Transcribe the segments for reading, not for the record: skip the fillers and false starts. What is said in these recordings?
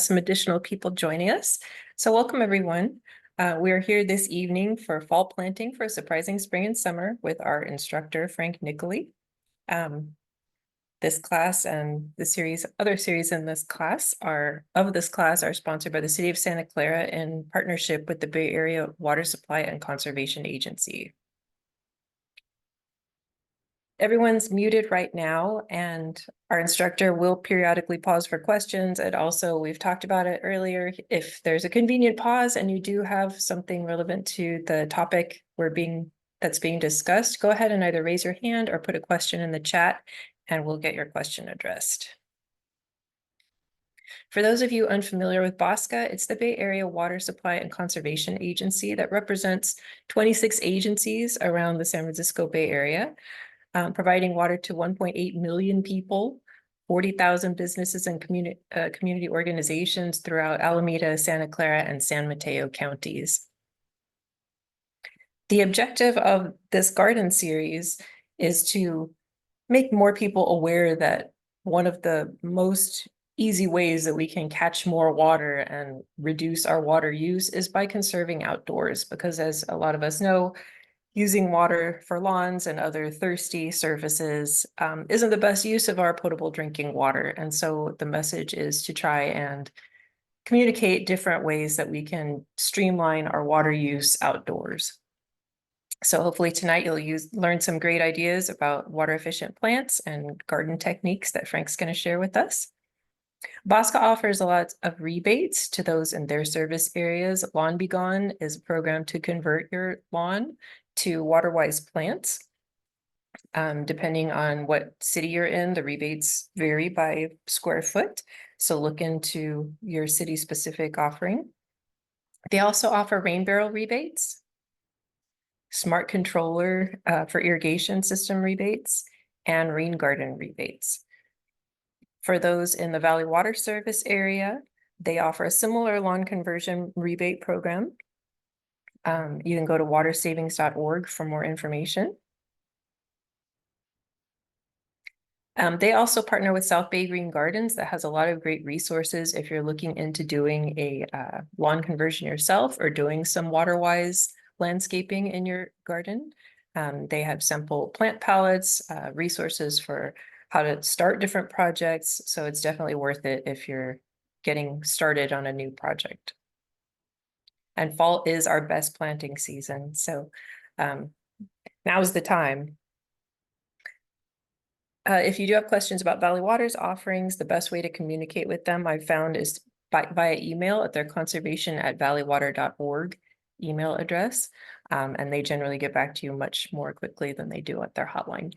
some additional people joining us. So welcome everyone. We are here this evening for fall planting for a surprising spring and summer with our instructor, Frank Niccoli. This class and the other series in this class are sponsored by the City of Santa Clara in partnership with the Bay Area Water Supply and Conservation Agency. Everyone's muted right now, and our instructor will periodically pause for questions. And also, we've talked about it earlier, if there's a convenient pause and you do have something relevant to the topic that's being discussed, go ahead and either raise your hand or put a question in the chat, and we'll get your question addressed. For those of you unfamiliar with BOSCA, it's the Bay Area Water Supply and Conservation Agency that represents 26 agencies around the San Francisco Bay Area. Providing water to 1.8 million people, 40,000 businesses and community organizations throughout Alameda, Santa Clara, and San Mateo counties. The objective of this garden series is to make more people aware that one of the most easy ways that we can catch more water and reduce our water use is by conserving outdoors, because as a lot of us know, using water for lawns and other thirsty surfaces isn't the best use of our potable drinking water. And so the message is to try and communicate different ways that we can streamline our water use outdoors. So hopefully tonight you'll learn some great ideas about water efficient plants and garden techniques that Frank's going to share with us. BOSCA offers a lot of rebates to those in their service areas. Lawn Be Gone is a program to convert your lawn to water-wise plants. Depending on what city you're in, the rebates vary by square foot. So look into your city-specific offering. They also offer rain barrel rebates, smart controller for irrigation system rebates, and rain garden rebates. For those in the Valley Water Service area, they offer a similar lawn conversion rebate program. You can go to watersavings.org for more information. They also partner with South Bay Green Gardens that has a lot of great resources if you're looking into doing a lawn conversion yourself or doing some water-wise landscaping in your garden. They have simple plant palettes, resources for how to start different projects. So it's definitely worth it if you're getting started on a new project. And fall is our best planting season. So now's the time. If you do have questions about Valley Water's offerings, the best way to communicate with them I've found is via email at their conservation@valleywater.org email address. And they generally get back to you much more quickly than they do at their hotline.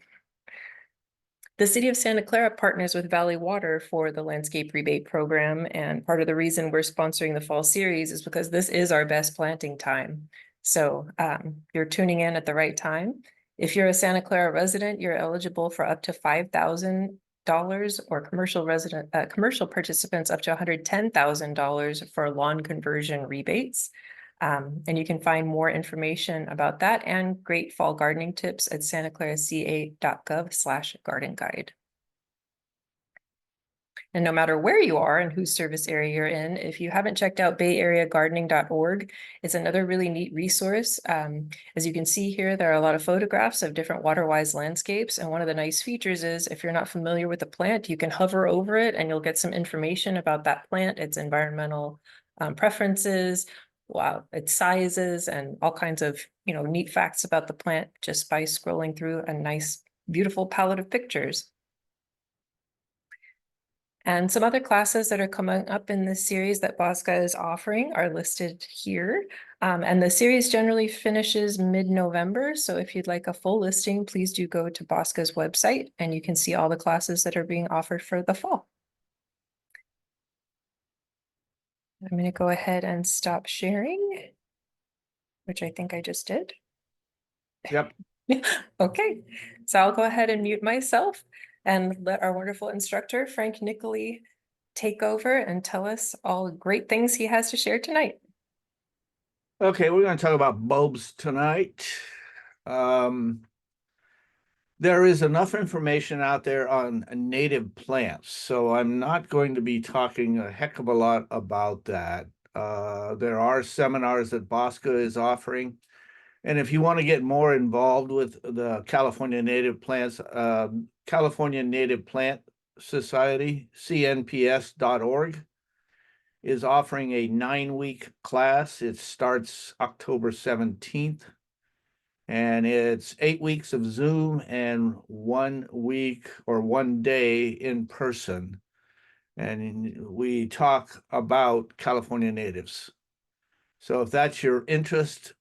The City of Santa Clara partners with Valley Water for the landscape rebate program. And part of the reason we're sponsoring the fall series is because this is our best planting time. So you're tuning in at the right time. If you're a Santa Clara resident, you're eligible for up to $5,000 or commercial participants up to $110,000 for lawn conversion rebates. And you can find more information about that and great fall gardening tips at santaclaraca.gov/garden guide. And no matter where you are and whose service area you're in, if you haven't checked out bayareagardening.org, it's another really neat resource. As you can see here, there are a lot of photographs of different water-wise landscapes. And one of the nice features is if you're not familiar with the plant, you can hover over it and you'll get some information about that plant, its environmental preferences, its sizes, and all kinds of neat facts about the plant just by scrolling through a nice, beautiful palette of pictures. And some other classes that are coming up in this series that BOSCA is offering are listed here. And the series generally finishes mid-November. So if you'd like a full listing, please do go to BOSCA's website and you can see all the classes that are being offered for the fall. I'm going to go ahead and stop sharing, which I think I just did. Yep. Okay, so I'll go ahead and mute myself and let our wonderful instructor, Frank Niccoli, take over and tell us all the great things he has to share tonight. Okay, we're going to talk about bulbs tonight. There is enough information out there on native plants, so I'm not going to be talking a heck of a lot about that. There are seminars that Bosca is offering. And if you want to get more involved with the California Native Plants, California Native Plant Society, cnps.org, is offering a 9-week class. It starts October 17th. And it's 8 weeks of Zoom and 1 week or 1 day in person. And we talk about California natives. So if that's your interest,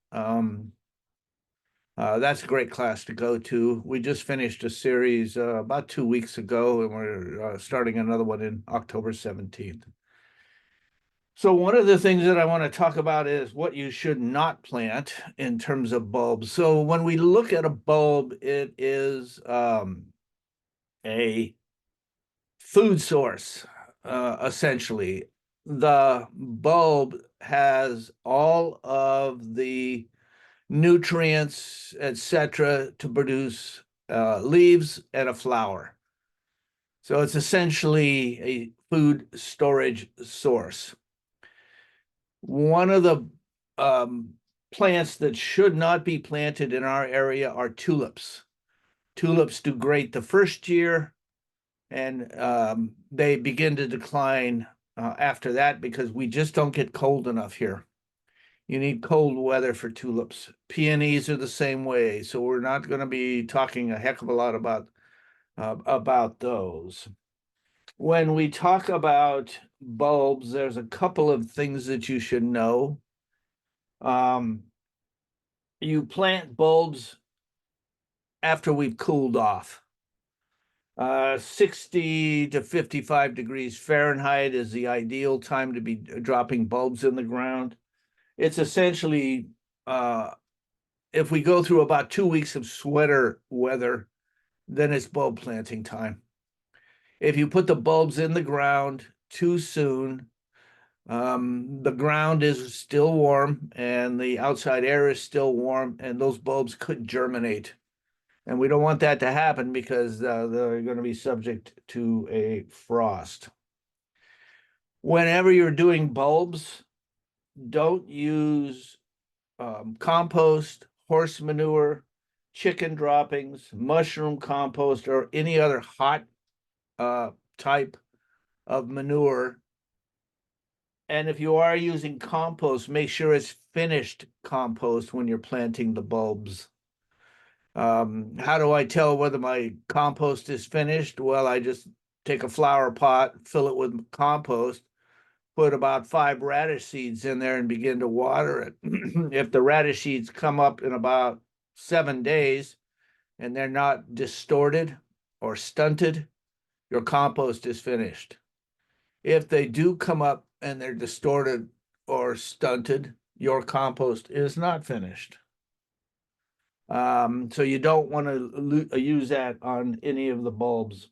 that's a great class to go to. We just finished a series about 2 weeks ago, and we're starting another one in October 17th. So one of the things that I want to talk about is what you should not plant in terms of bulbs. So when we look at a bulb, it is a food source, essentially. The bulb has all of the nutrients, etc., to produce leaves and a flower. So it's essentially a food storage source. One of the plants that should not be planted in our area are tulips. Tulips do great the first year, and they begin to decline after that because we just don't get cold enough here. You need cold weather for tulips. Peonies are the same way, so we're not going to be talking a heck of a lot about those. When we talk about bulbs, there's a couple of things that you should know. You plant bulbs after we've cooled off. 60 to 55 degrees Fahrenheit is the ideal time to be dropping bulbs in the ground. It's essentially, if we go through about 2 weeks of sweater weather, then it's bulb planting time. If you put the bulbs in the ground too soon, the ground is still warm and the outside air is still warm, and those bulbs could germinate. And we don't want that to happen because they're going to be subject to a frost. Whenever you're doing bulbs, don't use compost, horse manure, chicken droppings, mushroom compost, or any other hot type of manure. And if you are using compost, make sure it's finished compost when you're planting the bulbs. How do I tell whether my compost is finished? Well, I just take a flower pot, fill it with compost, put about 5 radish seeds in there and begin to water it. If the radish seeds come up in about 7 days and they're not distorted or stunted, your compost is finished. If they do come up and they're distorted or stunted, your compost is not finished. So you don't want to use that on any of the bulbs.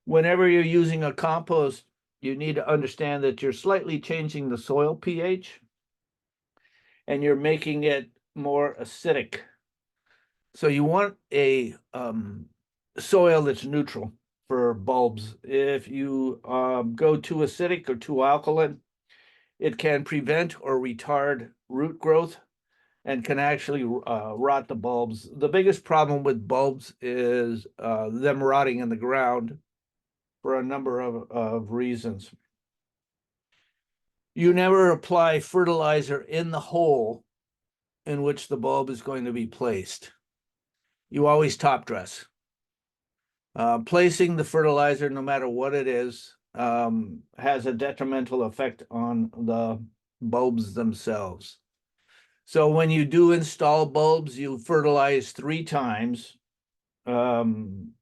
Whenever you're using a compost, you need to understand that you're slightly changing the soil pH and you're making it more acidic. So you want a soil that's neutral for bulbs. If you go too acidic or too alkaline, it can prevent or retard root growth and can actually rot the bulbs. The biggest problem with bulbs is them rotting in the ground for a number of reasons. You never apply fertilizer in the hole in which the bulb is going to be placed. You always top dress. Placing the fertilizer, no matter what it is, has a detrimental effect on the bulbs themselves. So when you do install bulbs, you fertilize 3 times. You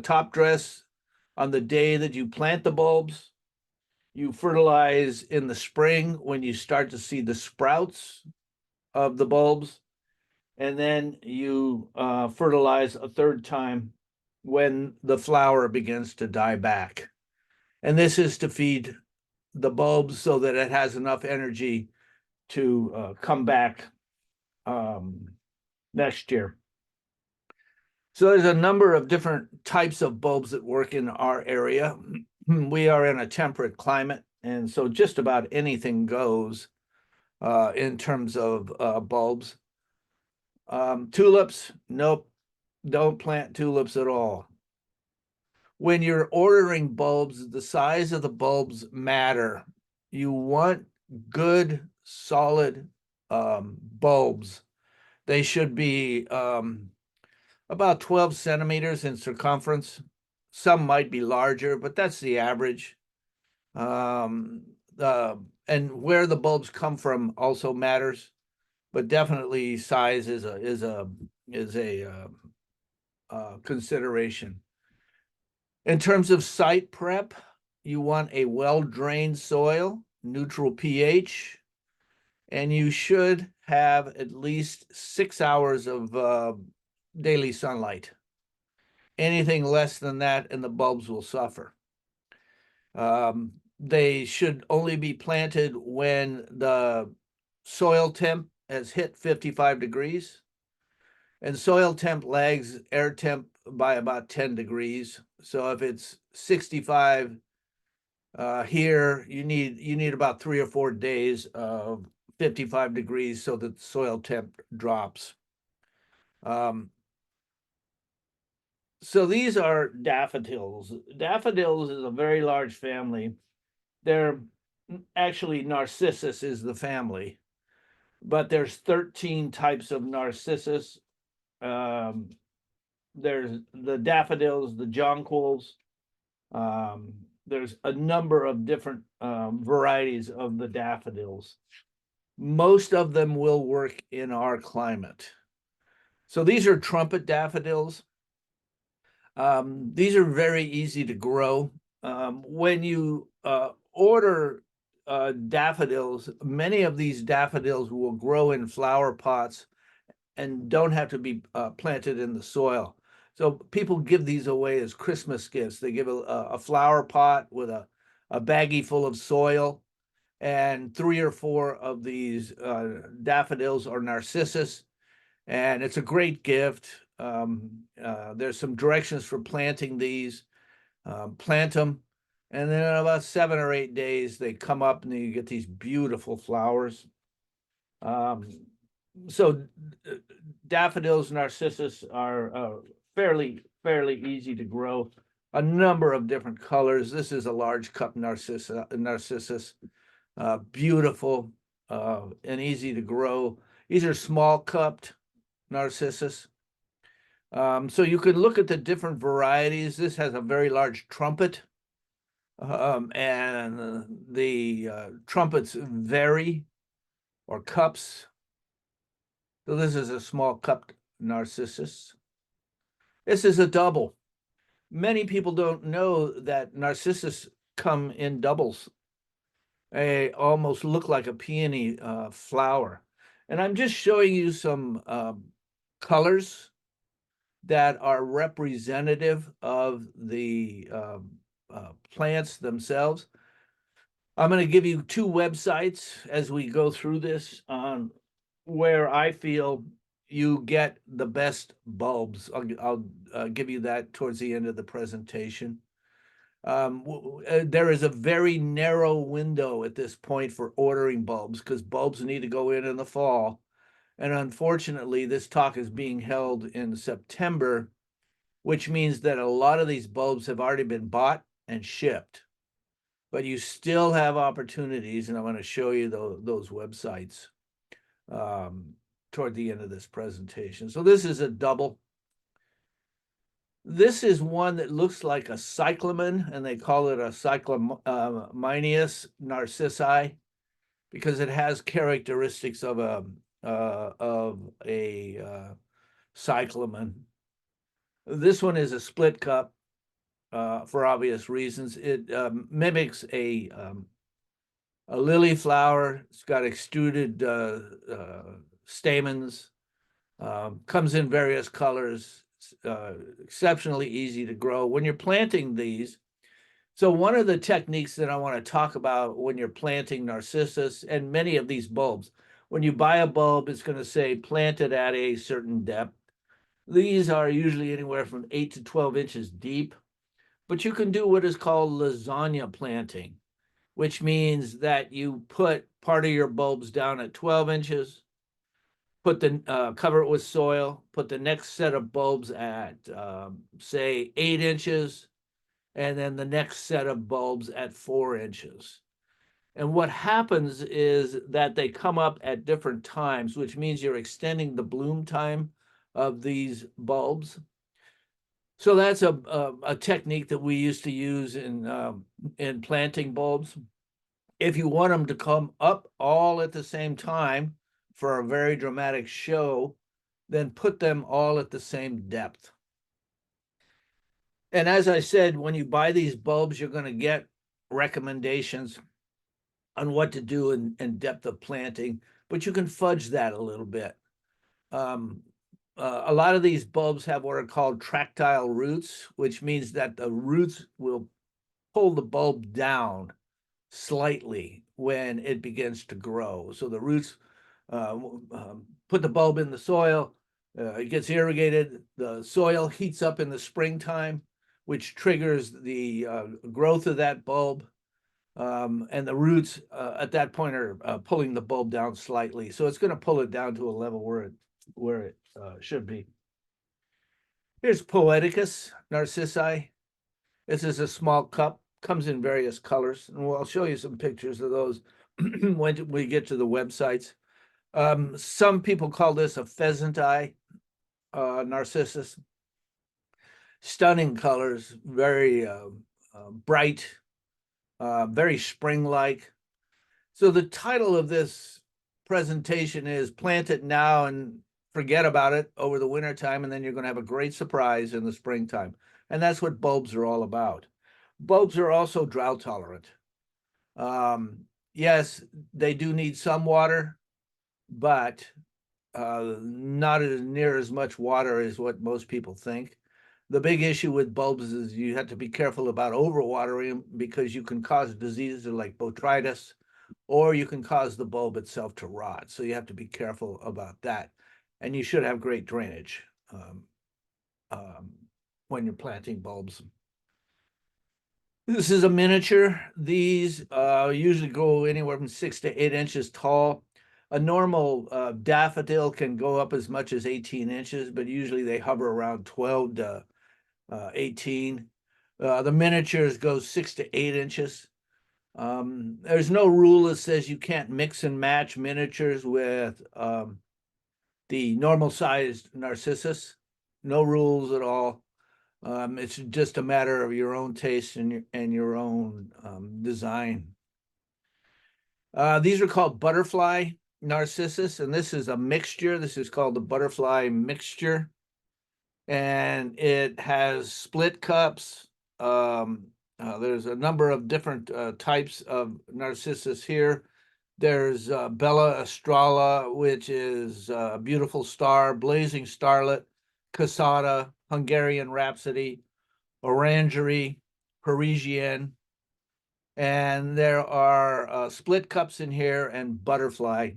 top dress on the day that you plant the bulbs. You fertilize in the spring when you start to see the sprouts of the bulbs. And then you fertilize a 3rd time when the flower begins to die back. And this is to feed the bulbs so that it has enough energy to come back next year. So there's a number of different types of bulbs that work in our area. We are in a temperate climate, and so just about anything goes in terms of bulbs. Tulips, nope, don't plant tulips at all. When you're ordering bulbs, the size of the bulbs matter. You want good, solid bulbs. They should be about 12 centimeters in circumference. Some might be larger, but that's the average. Um, and where the bulbs come from also matters, but definitely size is a consideration. In terms of site prep, you want a well-drained soil, neutral pH, and you should have at least 6 hours of daily sunlight. Anything less than that, and the bulbs will suffer. They should only be planted when the soil temp has hit 55 degrees. And soil temp lags air temp by about 10 degrees. So if it's 65 here, you need about 3 or 4 days of 55 degrees so that the soil temp drops. So these are daffodils. Daffodils is a very large family. They're actually Narcissus is the family, but there's 13 types of Narcissus. There's the daffodils, the jonquils. There's a number of different varieties of the daffodils. Most of them will work in our climate. So these are trumpet daffodils. These are very easy to grow. When you order daffodils, many of these daffodils will grow in flower pots and don't have to be planted in the soil. So people give these away as Christmas gifts. They give a flower pot with a baggie full of soil, and 3 or 4 of these daffodils or narcissus, and it's a great gift. There's some directions for planting these. Plant them, and then in about 7 or 8 days, they come up and you get these beautiful flowers. So daffodils, narcissus are fairly easy to grow. A number of different colors. This is a large cup narcissus, beautiful and easy to grow. These are small cupped narcissus. So you could look at the different varieties. This has a very large trumpet, and the trumpets vary, or cups. So this is a small cupped narcissus. This is a double. Many people don't know that narcissus come in doubles. They almost look like a peony flower. And I'm just showing you some colors that are representative of the plants themselves. I'm going to give you 2 websites as we go through this on where I feel you get the best bulbs. I'll give you that towards the end of the presentation. There is a very narrow window at this point for ordering bulbs because bulbs need to go in the fall. And unfortunately, this talk is being held in September, which means that a lot of these bulbs have already been bought and shipped. But you still have opportunities, and I'm going to show you those websites toward the end of this presentation. So this is a double. This is one that looks like a cyclamen, and they call it a cyclaminius narcissi because it has characteristics of a cyclamen. This one is a split cup for obvious reasons. It mimics a lily flower. It's got extruded stamens, comes in various colors, exceptionally easy to grow. When you're planting these, so one of the techniques that I want to talk about when you're planting narcissus and many of these bulbs, when you buy a bulb, it's going to say planted at a certain depth. These are usually anywhere from 8 to 12 inches deep, but you can do what is called lasagna planting, which means that you put part of your bulbs down at 12 inches, put the cover it with soil, put the next set of bulbs at say 8 inches, and then the next set of bulbs at 4 inches. And what happens is that they come up at different times, which means you're extending the bloom time of these bulbs. So that's a technique that we used to use in planting bulbs. If you want them to come up all at the same time for a very dramatic show, then put them all at the same depth. And as I said, when you buy these bulbs, you're going to get recommendations on what to do in depth of planting, but you can fudge that a little bit. A lot of these bulbs have what are called tractile roots, which means that the roots will pull the bulb down slightly when it begins to grow. So the roots put the bulb in the soil, it gets irrigated, the soil heats up in the springtime, which triggers the growth of that bulb. And the roots at that point are pulling the bulb down slightly. So it's going to pull it down to a level where it should be. Here's Poeticus narcissi. This is a small cup, comes in various colors, and I'll show you some pictures of those when we get to the websites. Some people call this a pheasant eye narcissus. Stunning colors, very bright, very spring-like. So the title of this presentation is Plant It Now and Forget About It over the wintertime, and then you're going to have a great surprise in the springtime. And that's what bulbs are all about. Bulbs are also drought tolerant. Yes, they do need some water, but not as near as much water as what most people think. The big issue with bulbs is you have to be careful about overwatering them because you can cause diseases like botrytis, or you can cause the bulb itself to rot. So you have to be careful about that. And you should have great drainage when you're planting bulbs. This is a miniature. These usually go anywhere from 6 to 8 inches tall. A normal daffodil can go up as much as 18 inches, but usually they hover around 12 to 18. The miniatures go 6 to 8 inches. There's no rule that says you can't mix and match miniatures with the normal sized narcissus. No rules at all. It's just a matter of your own taste and your own design. These are called butterfly narcissus, and this is a mixture. This is called the butterfly mixture. And it has split cups. There's a number of different types of narcissus here. There's Bella Astrala, which is a beautiful star, blazing starlet, Cassata, Hungarian Rhapsody, Orangery, Parisienne, and there are split cups in here and butterfly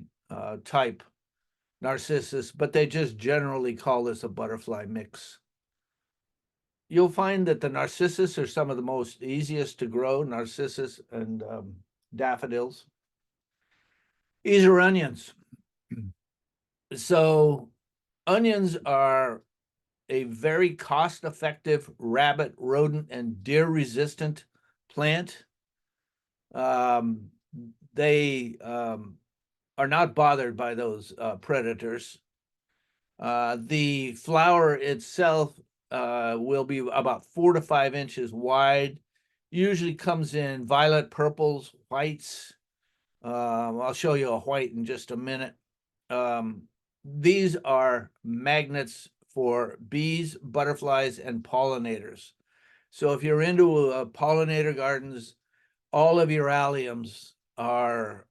type narcissus, but they just generally call this a butterfly mix. You'll find that the narcissus are some of the most easiest to grow, narcissus and daffodils. These are onions. So onions are a very cost-effective rabbit, rodent, and deer-resistant plant. They are not bothered by those predators. The flower itself will be about 4 to 5 inches wide, usually comes in violet, purples, whites. I'll show you a white in just a minute. These are magnets for bees, butterflies, and pollinators. So if you're into pollinator gardens, all of your alliums are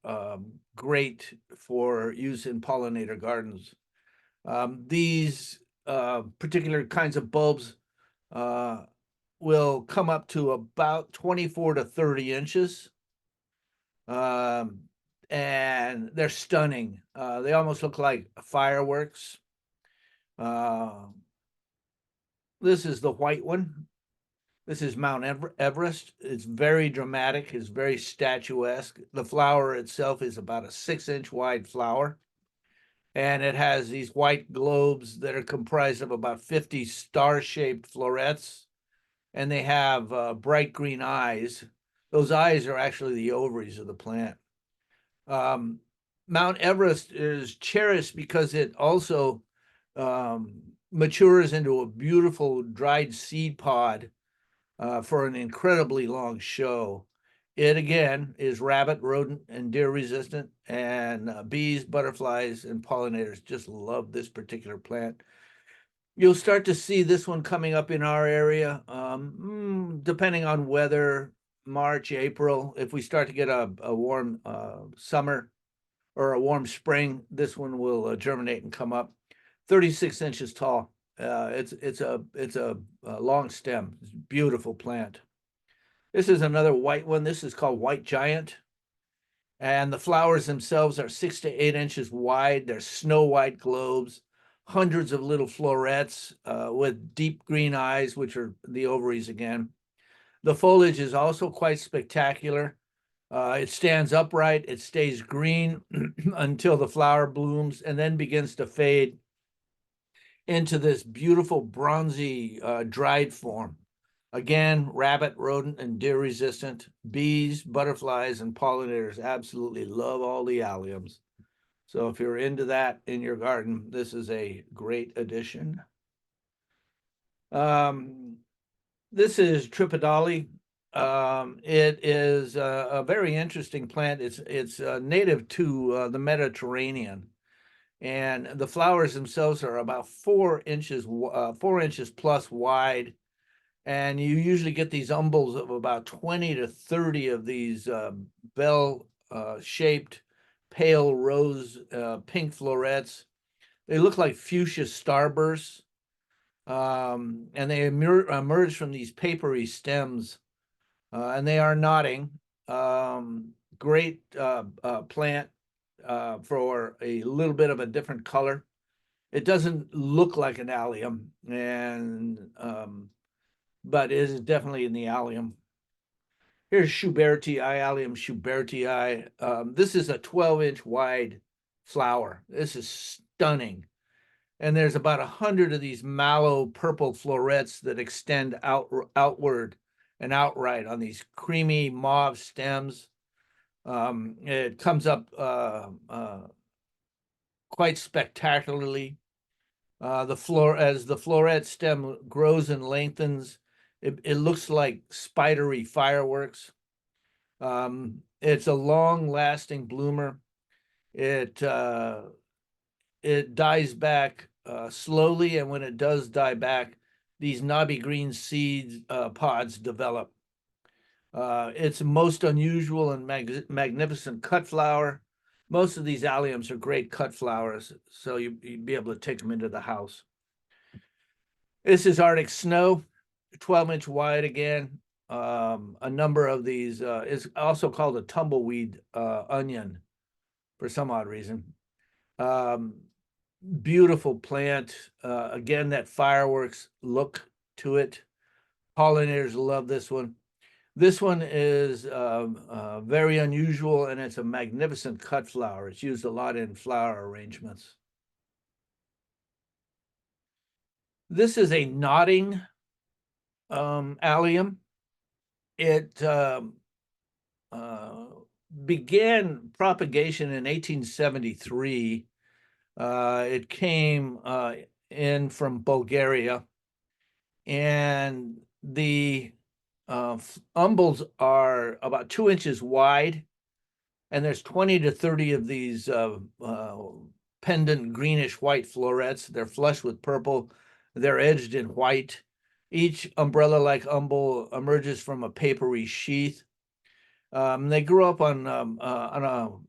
great for use in pollinator gardens. These particular kinds of bulbs will come up to about 24 to 30 inches. And they're stunning. They almost look like fireworks. This is the white one. This is Mount Everest. It's very dramatic. It's very statuesque. The flower itself is about a 6-inch wide flower. And it has these white globes that are comprised of about 50 star-shaped florets. And they have bright green eyes. Those eyes are actually the ovaries of the plant. Um, Mount Everest is cherished because it also matures into a beautiful dried seed pod for an incredibly long show. It again is rabbit, rodent, and deer resistant, and bees, butterflies, and pollinators just love this particular plant. You'll start to see this one coming up in our area, depending on weather, March, April. If we start to get a warm summer or a warm spring, this one will germinate and come up. 36 inches tall. It's a long stem. It's a beautiful plant. This is another white one. This is called White Giant. And the flowers themselves are 6 to 8 inches wide. They're snow white globes, hundreds of little florets with deep green eyes, which are the ovaries again. The foliage is also quite spectacular. It stands upright, it stays green until the flower blooms and then begins to fade into this beautiful bronzy dried form. Again, rabbit, rodent, and deer resistant. Bees, butterflies, and pollinators absolutely love all the alliums. So if you're into that in your garden, this is a great addition. This is Tripodali. It is a very interesting plant. It's native to the Mediterranean, and the flowers themselves are about 4 inches 4 inches plus wide, and you usually get these umbels of about 20 to 30 of these bell shaped pale rose pink florets. They look like fuchsia starbursts, and they emerge from these papery stems, and they are nodding. Great plant for a little bit of a different color. It doesn't look like an allium, and but it is definitely in the allium. Here's Schubertii, Allium Schubertii. This is a 12-inch wide flower. This is stunning. And there's about 100 of these mallow purple florets that extend outward and outright on these creamy mauve stems. It comes up quite spectacularly. As the floret stem grows and lengthens, it looks like spidery fireworks. It's a long-lasting bloomer. It dies back slowly, and when it does die back, these knobby green seed pods develop. It's a most unusual and magnificent cut flower. Most of these alliums are great cut flowers, so you'd be able to take them into the house. This is Arctic Snow, 12-inch wide again. A number of these is also called a tumbleweed onion for some odd reason. Beautiful plant. Again, that fireworks look to it. Pollinators love this one. This one is very unusual, and it's a magnificent cut flower. It's used a lot in flower arrangements. This is a nodding allium. It began propagation in 1873. It came in from Bulgaria, and the umbels are about 2 inches wide, and there's 20 to 30 of these pendant greenish white florets. They're flushed with purple. They're edged in white. Each umbrella-like umbel emerges from a papery sheath. They grew up on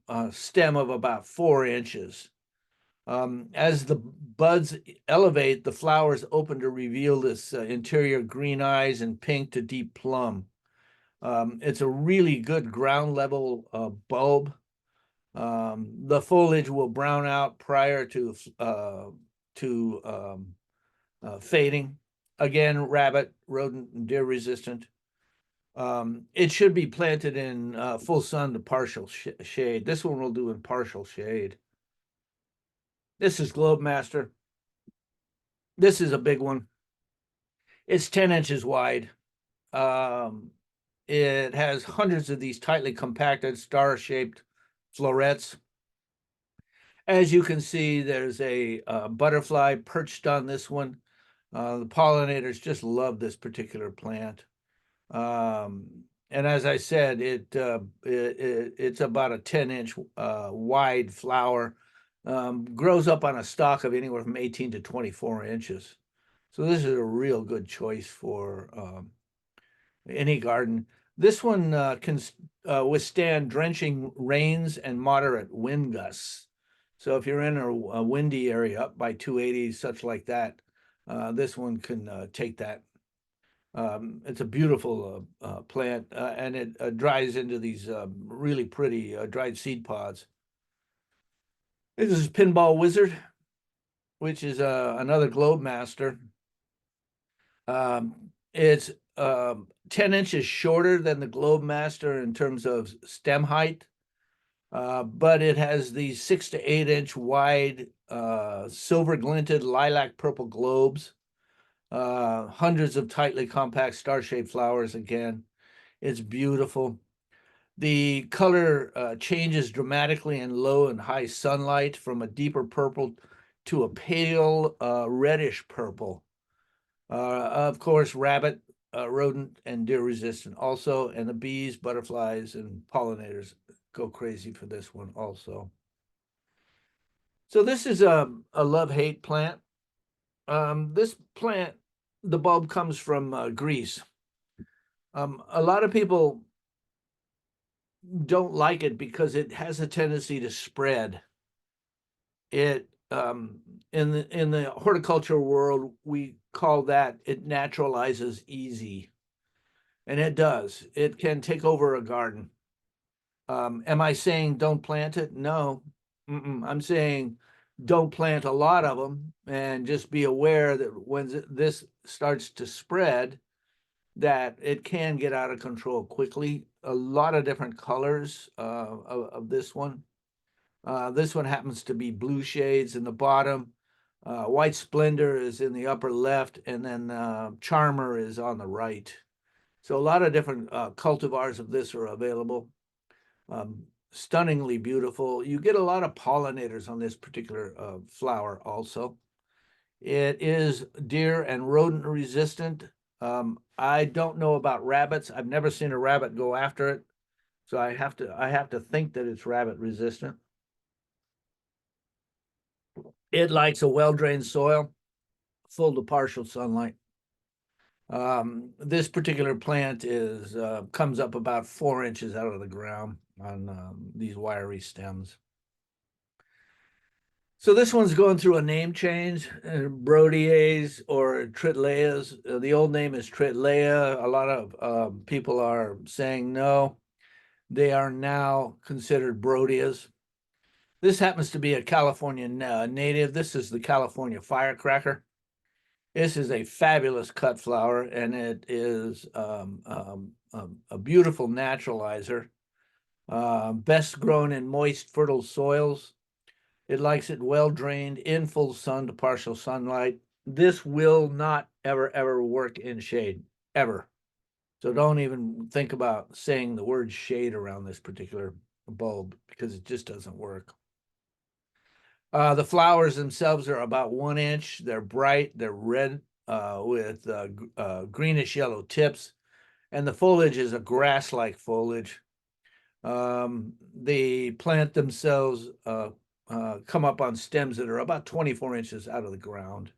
a stem of about 4 inches. As the buds elevate, the flowers open to reveal this interior green eyes and pink to deep plum. It's a really good ground level bulb. The foliage will brown out prior to fading. again, rabbit, rodent, and deer resistant. It should be planted in full sun to partial shade. This one will do in partial shade. This is Globe Master. This is a big one. It's 10 inches wide. It has hundreds of these tightly compacted star-shaped florets. As you can see, there's a butterfly perched on this one. The pollinators just love this particular plant. And as I said, it's about a 10-inch wide flower. Grows up on a stalk of anywhere from 18 to 24 inches. So this is a real good choice for any garden. This one can withstand drenching rains and moderate wind gusts. So if you're in a windy area up by 280, such like that, this one can take that. It's a beautiful plant, and it dries into these really pretty dried seed pods. This is Pinball Wizard, which is another Globe Master. It's 10 inches shorter than the Globe Master in terms of stem height, but it has these 6 to 8 inch wide silver glinted lilac purple globes, hundreds of tightly compact star-shaped flowers. Again, it's beautiful. The color changes dramatically in low and high sunlight from a deeper purple to a pale reddish purple. Of course, rabbit, rodent, and deer resistant also, and the bees, butterflies, and pollinators go crazy for this one also. So this is a love-hate plant. This plant, the bulb comes from Greece. A lot of people don't like it because it has a tendency to spread. It in the horticulture world, we call that it naturalizes easy, and it does. It can take over a garden. Am I saying don't plant it? No. I'm saying don't plant a lot of them, and just be aware that when this starts to spread, that it can get out of control quickly. A lot of different colors of this one. This one happens to be blue shades in the bottom. White Splendor is in the upper left, and then Charmer is on the right. So a lot of different cultivars of this are available. Stunningly beautiful. You get a lot of pollinators on this particular flower also. It is deer and rodent resistant. I don't know about rabbits. I've never seen a rabbit go after it. So I have to think that it's rabbit resistant. It likes a well-drained soil, full to partial sunlight. This particular plant is comes up about 4 inches out of the ground on these wiry stems. So this one's going through a name change, Brodiaeas or Tritleas. The old name is Tritlea. A lot of people are saying no. They are now considered Brodias. This happens to be a California native. This is the California firecracker. This is a fabulous cut flower, and it is a beautiful naturalizer. Best grown in moist, fertile soils. It likes it well drained in full sun to partial sunlight. This will not ever work in shade, ever. So don't even think about saying the word shade around this particular bulb, because it just doesn't work. The flowers themselves are about 1 inch. They're bright, they're red with greenish yellow tips, and the foliage is a grass-like foliage. The plant themselves come up on stems that are about 24 inches out of the ground.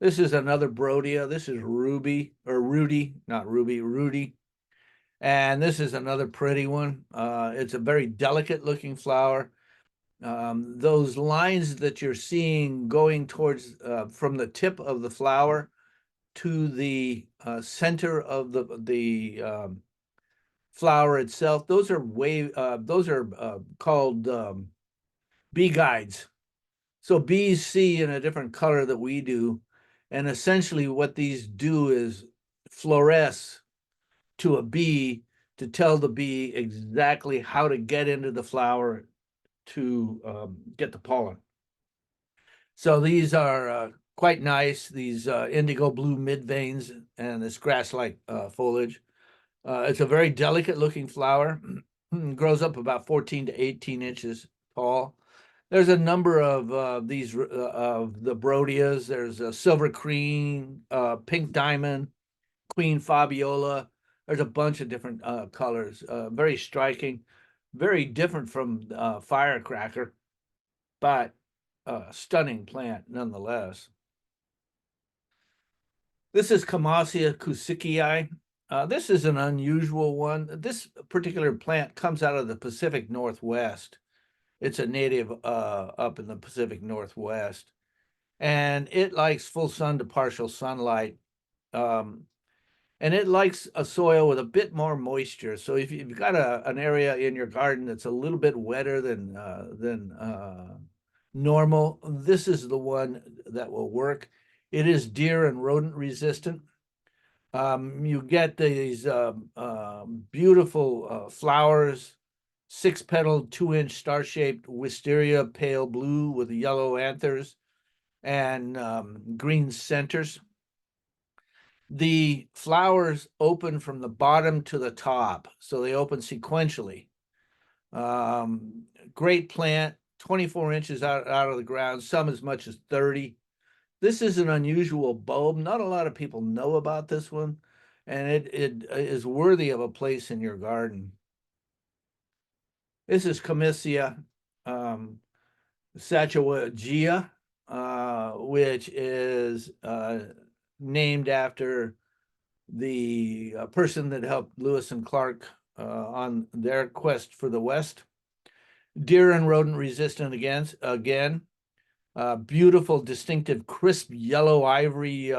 This is another Brodia. This is Ruby, or Rudy, not Ruby, Rudy. And this is another pretty one. It's a very delicate looking flower. Those lines that you're seeing going towards from the tip of the flower to the center of the flower itself, those are called bee guides. So bees see in a different color that we do, And essentially what these do is fluoresce to a bee to tell the bee exactly how to get into the flower to get the pollen. So these are quite nice, these indigo blue mid-veins and this grass-like foliage. It's a very delicate looking flower. Grows up about 14 to 18 inches tall. There's a number of these of the brodias. There's a silver cream, pink diamond, Queen Fabiola. There's a bunch of different colors. Very striking, very different from firecracker, but stunning plant nonetheless. This is Camassia cusickii. This is an unusual one. This particular plant comes out of the Pacific Northwest. It's a native up in the Pacific Northwest, and it likes full sun to partial sunlight. Um, and it likes a soil with a bit more moisture. So if you've got an area in your garden that's a little bit wetter than normal, this is the one that will work. It is deer and rodent resistant. You get these beautiful flowers, six-petaled, 2-inch star-shaped wisteria, pale blue with yellow anthers and green centers. The flowers open from the bottom to the top, so they open sequentially. Great plant, 24 inches out of the ground, some as much as 30. This is an unusual bulb. Not a lot of people know about this one, and it is worthy of a place in your garden. This is Comissia sacchawagia, which is named after the person that helped Lewis and Clark on their quest for the West. Deer and rodent resistant again. Beautiful, distinctive, crisp yellow ivory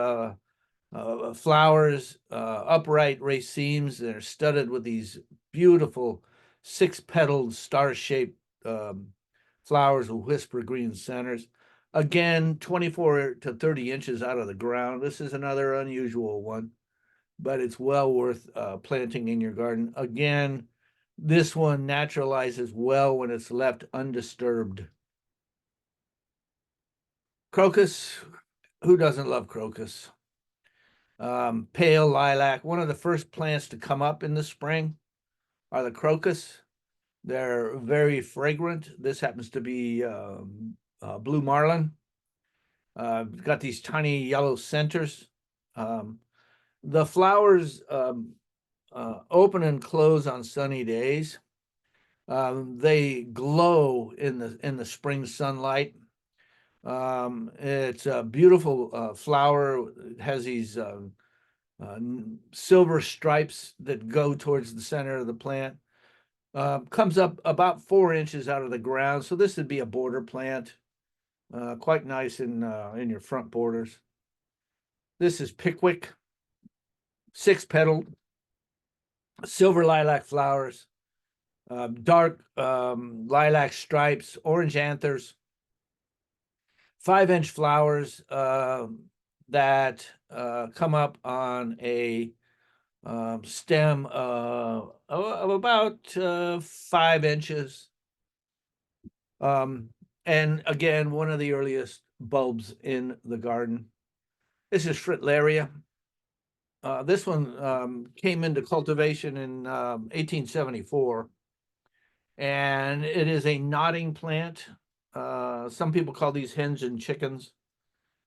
flowers, upright racemes. They're studded with these beautiful six-petaled, star-shaped flowers with whisper green centers. Again, 24 to 30 inches out of the ground. This is another unusual one, but it's well worth planting in your garden. Again, this one naturalizes well when it's left undisturbed. Crocus, who doesn't love crocus? Pale lilac. One of the first plants to come up in the spring are the crocus. They're very fragrant. This happens to be blue marlin. Got these tiny yellow centers. The flowers open and close on sunny days. They glow in the spring sunlight. It's a beautiful flower. It has these silver stripes that go towards the center of the plant. Comes up about 4 inches out of the ground. So this would be a border plant. Quite nice in your front borders. This is Pickwick, six-petaled, silver lilac flowers, dark lilac stripes, orange anthers, 5-inch flowers that come up on a stem of about 5 inches. And again, one of the earliest bulbs in the garden. This is Fritillaria. This one came into cultivation in 1874, and it is a nodding plant. Some people call these hens and chickens.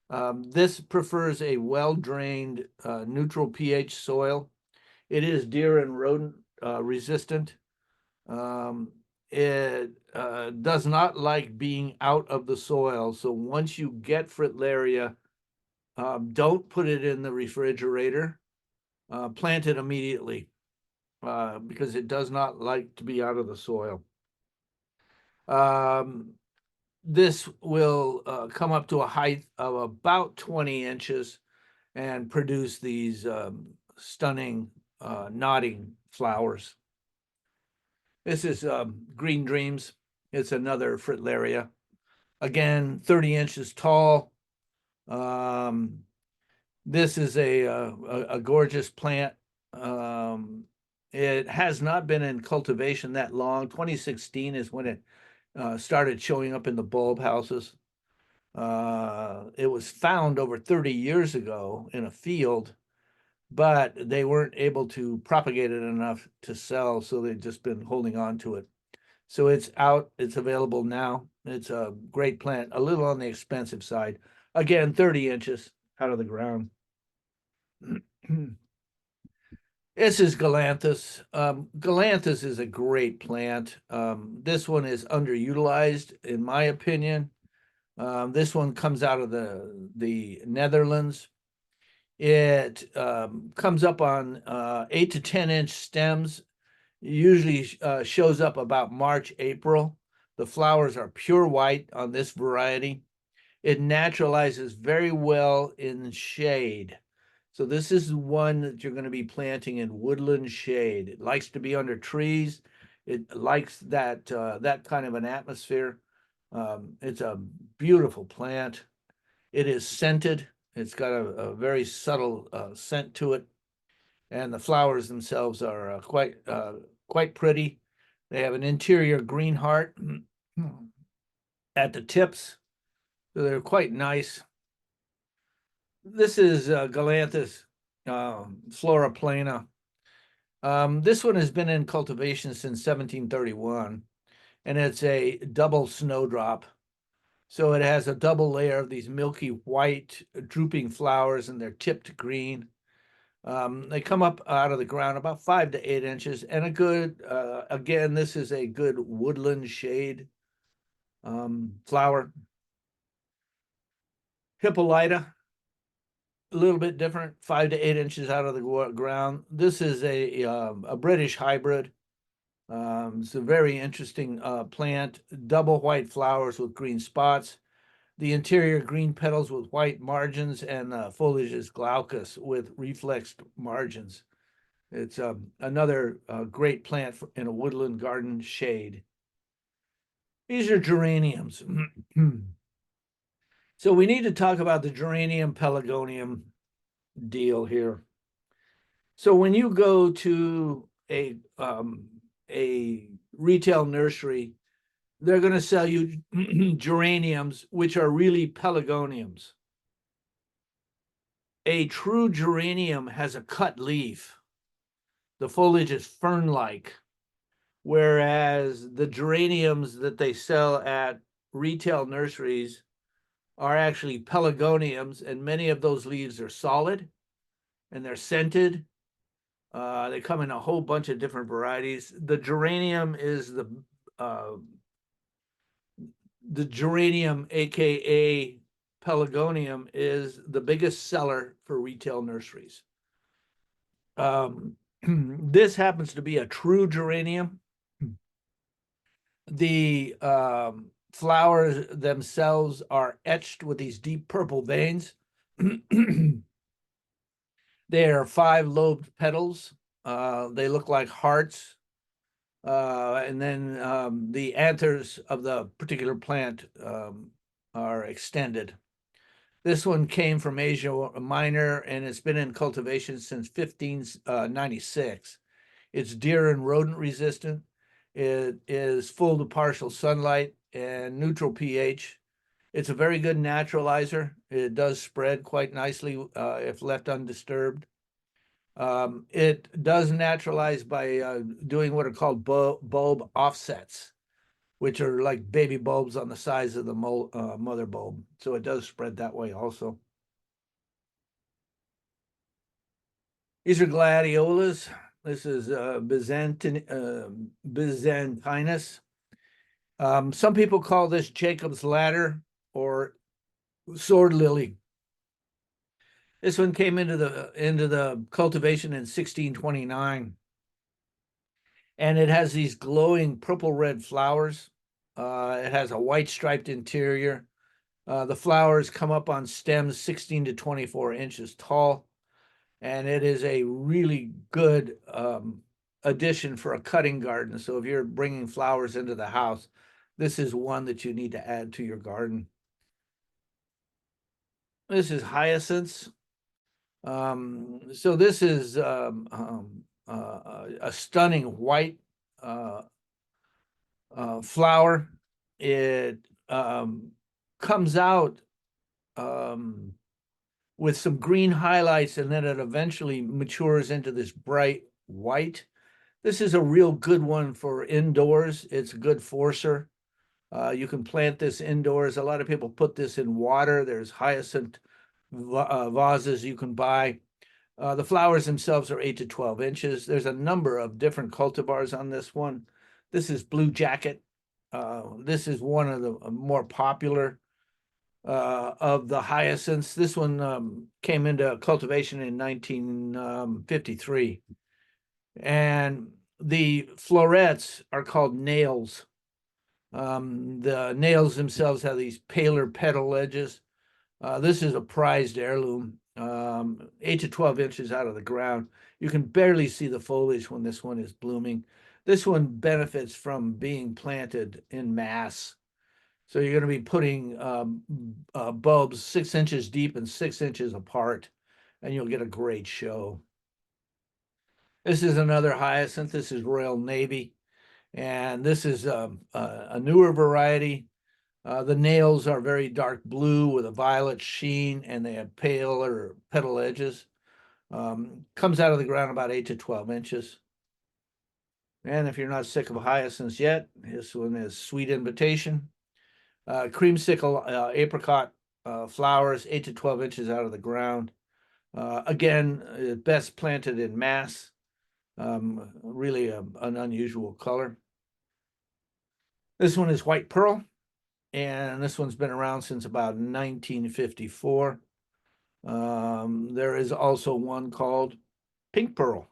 This prefers a well-drained, neutral pH soil. It is deer and rodent resistant. It does not like being out of the soil. So once you get Fritillaria, don't put it in the refrigerator. Plant it immediately because it does not like to be out of the soil. This will come up to a height of about 20 inches and produce these stunning nodding flowers. This is Green Dreams. It's another Fritillaria. Again, 30 inches tall. This is a gorgeous plant. It has not been in cultivation that long. 2016 is when it started showing up in the bulb houses. It was found over 30 years ago in a field, but they weren't able to propagate it enough to sell, so they've just been holding on to it. So it's out, it's available now. It's a great plant, a little on the expensive side. Again, 30 inches out of the ground. This is Galanthus. Galanthus is a great plant. This one is underutilized, in my opinion. This one comes out of the Netherlands. It comes up on 8 to 10-inch stems. Usually shows up about March, April. The flowers are pure white on this variety. It naturalizes very well in shade. So this is one that you're going to be planting in woodland shade. It likes to be under trees. It likes that kind of an atmosphere. It's a beautiful plant. It is scented. It's got a very subtle scent to it, and the flowers themselves are quite pretty. They have an interior green heart at the tips, so they're quite nice. This is Galanthus flora plana. This one has been in cultivation since 1731, and it's a double snowdrop. So it has a double layer of these milky white drooping flowers, and they're tipped green. They come up out of the ground about 5 to 8 inches, and a good, again, this is a good woodland shade flower. Hippolyta, a little bit different, 5 to 8 inches out of the ground. This is a British hybrid. It's a very interesting plant, double white flowers with green spots. The interior green petals with white margins, and foliage is glaucous with reflexed margins. It's another great plant in a woodland garden shade. These are geraniums. So we need to talk about the geranium pelargonium deal here. So when you go to a retail nursery, they're going to sell you geraniums, which are really pelargoniums. A true geranium has a cut leaf. The foliage is fern-like, whereas the geraniums that they sell at retail nurseries are actually pelargoniums, and many of those leaves are solid and they're scented. They come in a whole bunch of different varieties. The geranium is the geranium, aka pelargonium, is the biggest seller for retail nurseries. This happens to be a true geranium. The flowers themselves are etched with these deep purple veins. They are 5-lobed petals. They look like hearts. And then the anthers of the particular plant are extended. This one came from Asia Minor, and it's been in cultivation since 1596. It's deer and rodent resistant. It is full to partial sunlight and neutral pH. It's a very good naturalizer. It does spread quite nicely if left undisturbed. It does naturalize by doing what are called bulb offsets, which are like baby bulbs on the size of the mother bulb. So it does spread that way also. These are gladiolas. This is byzantinus. Some people call this Jacob's ladder or sword lily. This one came into the cultivation in 1629, and it has these glowing purple red flowers. It has a white striped interior. The flowers come up on stems 16 to 24 inches tall, and it is a really good addition for a cutting garden. So if you're bringing flowers into the house, this is one that you need to add to your garden. This is hyacinths. So this is a stunning white flower. It comes out with some green highlights, and then it eventually matures into this bright white. This is a real good one for indoors. It's a good forcer. You can plant this indoors. A lot of people put this in water. There's hyacinth vases you can buy. The flowers themselves are 8 to 12 inches. There's a number of different cultivars on this one. This is Blue Jacket. This is one of the more popular of the hyacinths. This one came into cultivation in 1953. And the florets are called nails. The nails themselves have these paler petal edges. This is a prized heirloom, 8 to 12 inches out of the ground. You can barely see the foliage when this one is blooming. This one benefits from being planted in mass. So you're going to be putting bulbs 6 inches deep and 6 inches apart, and you'll get a great show. This is another hyacinth. This is Royal Navy, and this is a newer variety. The nails are very dark blue with a violet sheen, and they have paler petal edges. Comes out of the ground about 8 to 12 inches. And if you're not sick of hyacinths yet, this one is Sweet Invitation. Creamsicle apricot flowers, 8 to 12 inches out of the ground. Again, best planted in mass. Really an unusual color. This one is White Pearl, and this one's been around since about 1954. There is also one called Pink Pearl.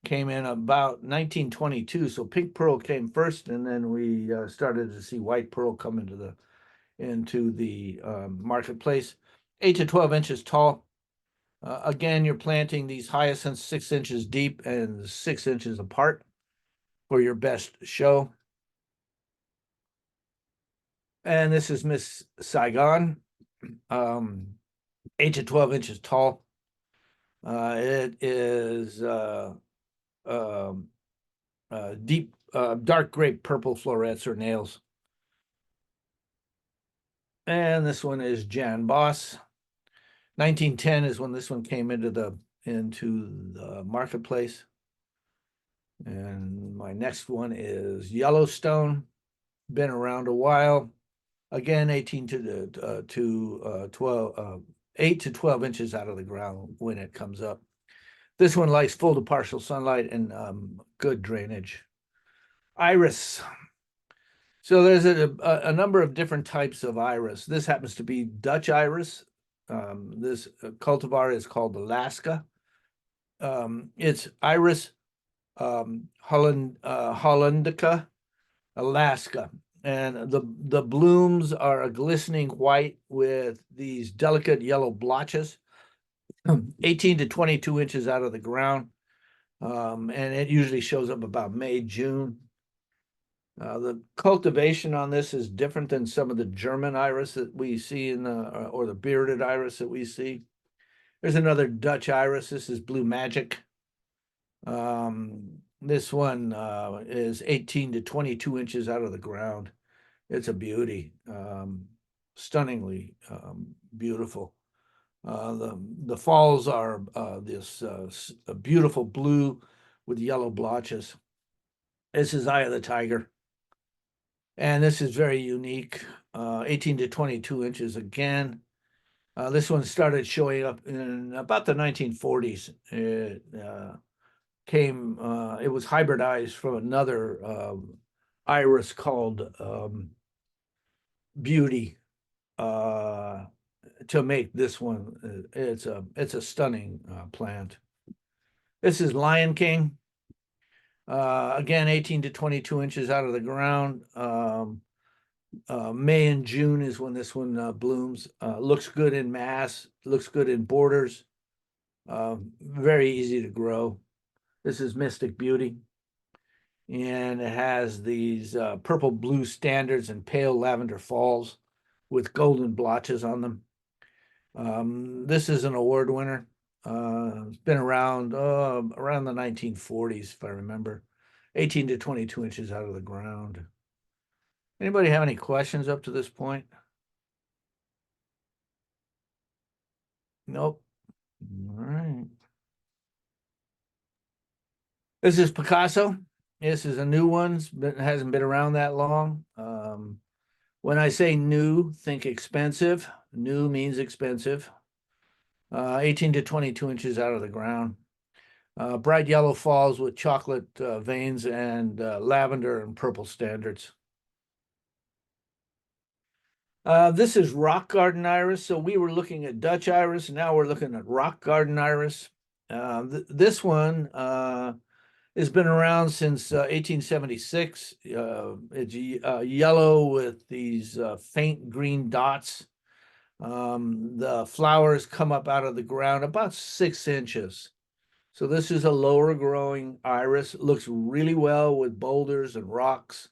Came in about 1922, so Pink Pearl came first, and then we started to see White Pearl come into the marketplace. 8 to 12 inches tall. Again, you're planting these hyacinths 6 inches deep and 6 inches apart for your best show. And this is Miss Saigon, 8 to 12 inches tall. It is deep, dark grape purple florets or nails. And this one is Jan Boss. 1910 is when this one came into the marketplace. And my next one is Yellowstone. Been around a while. Again, 8 to 12 inches out of the ground when it comes up. This one likes full to partial sunlight and good drainage. Iris. So there's a number of different types of iris. This happens to be Dutch iris. This cultivar is called Alaska. It's Iris hollandica, Alaska. And the blooms are a glistening white with these delicate yellow blotches, 18 to 22 inches out of the ground. And it usually shows up about May, June. The cultivation on this is different than some of the German iris that we see or the bearded iris that we see. There's another Dutch iris. This is Blue Magic. This one is 18 to 22 inches out of the ground. It's a beauty, stunningly beautiful. The falls are this beautiful blue with yellow blotches. This is Eye of the Tiger. And this is very unique, 18 to 22 inches again. This one started showing up in about the 1940s. It was hybridized from another iris called Beauty to make this one. It's a stunning plant. This is Lion King. Again, 18 to 22 inches out of the ground. May and June is when this one blooms. Looks good in mass, looks good in borders. Very easy to grow. This is Mystic Beauty. And it has these purple blue standards and pale lavender falls with golden blotches on them. This is an award winner. It's been around the 1940s, if I remember. 18 to 22 inches out of the ground. Anybody have any questions up to this point? Nope. All right. This is Picasso. This is a new one. It hasn't been around that long. When I say new, think expensive. New means expensive. 18 to 22 inches out of the ground. Bright yellow falls with chocolate veins and lavender and purple standards. This is rock garden iris. So we were looking at Dutch iris. Now we're looking at rock garden iris. This one has been around since 1876. It's yellow with these faint green dots. The flowers come up out of the ground about 6 inches. So this is a lower growing iris. It looks really well with boulders and rocks.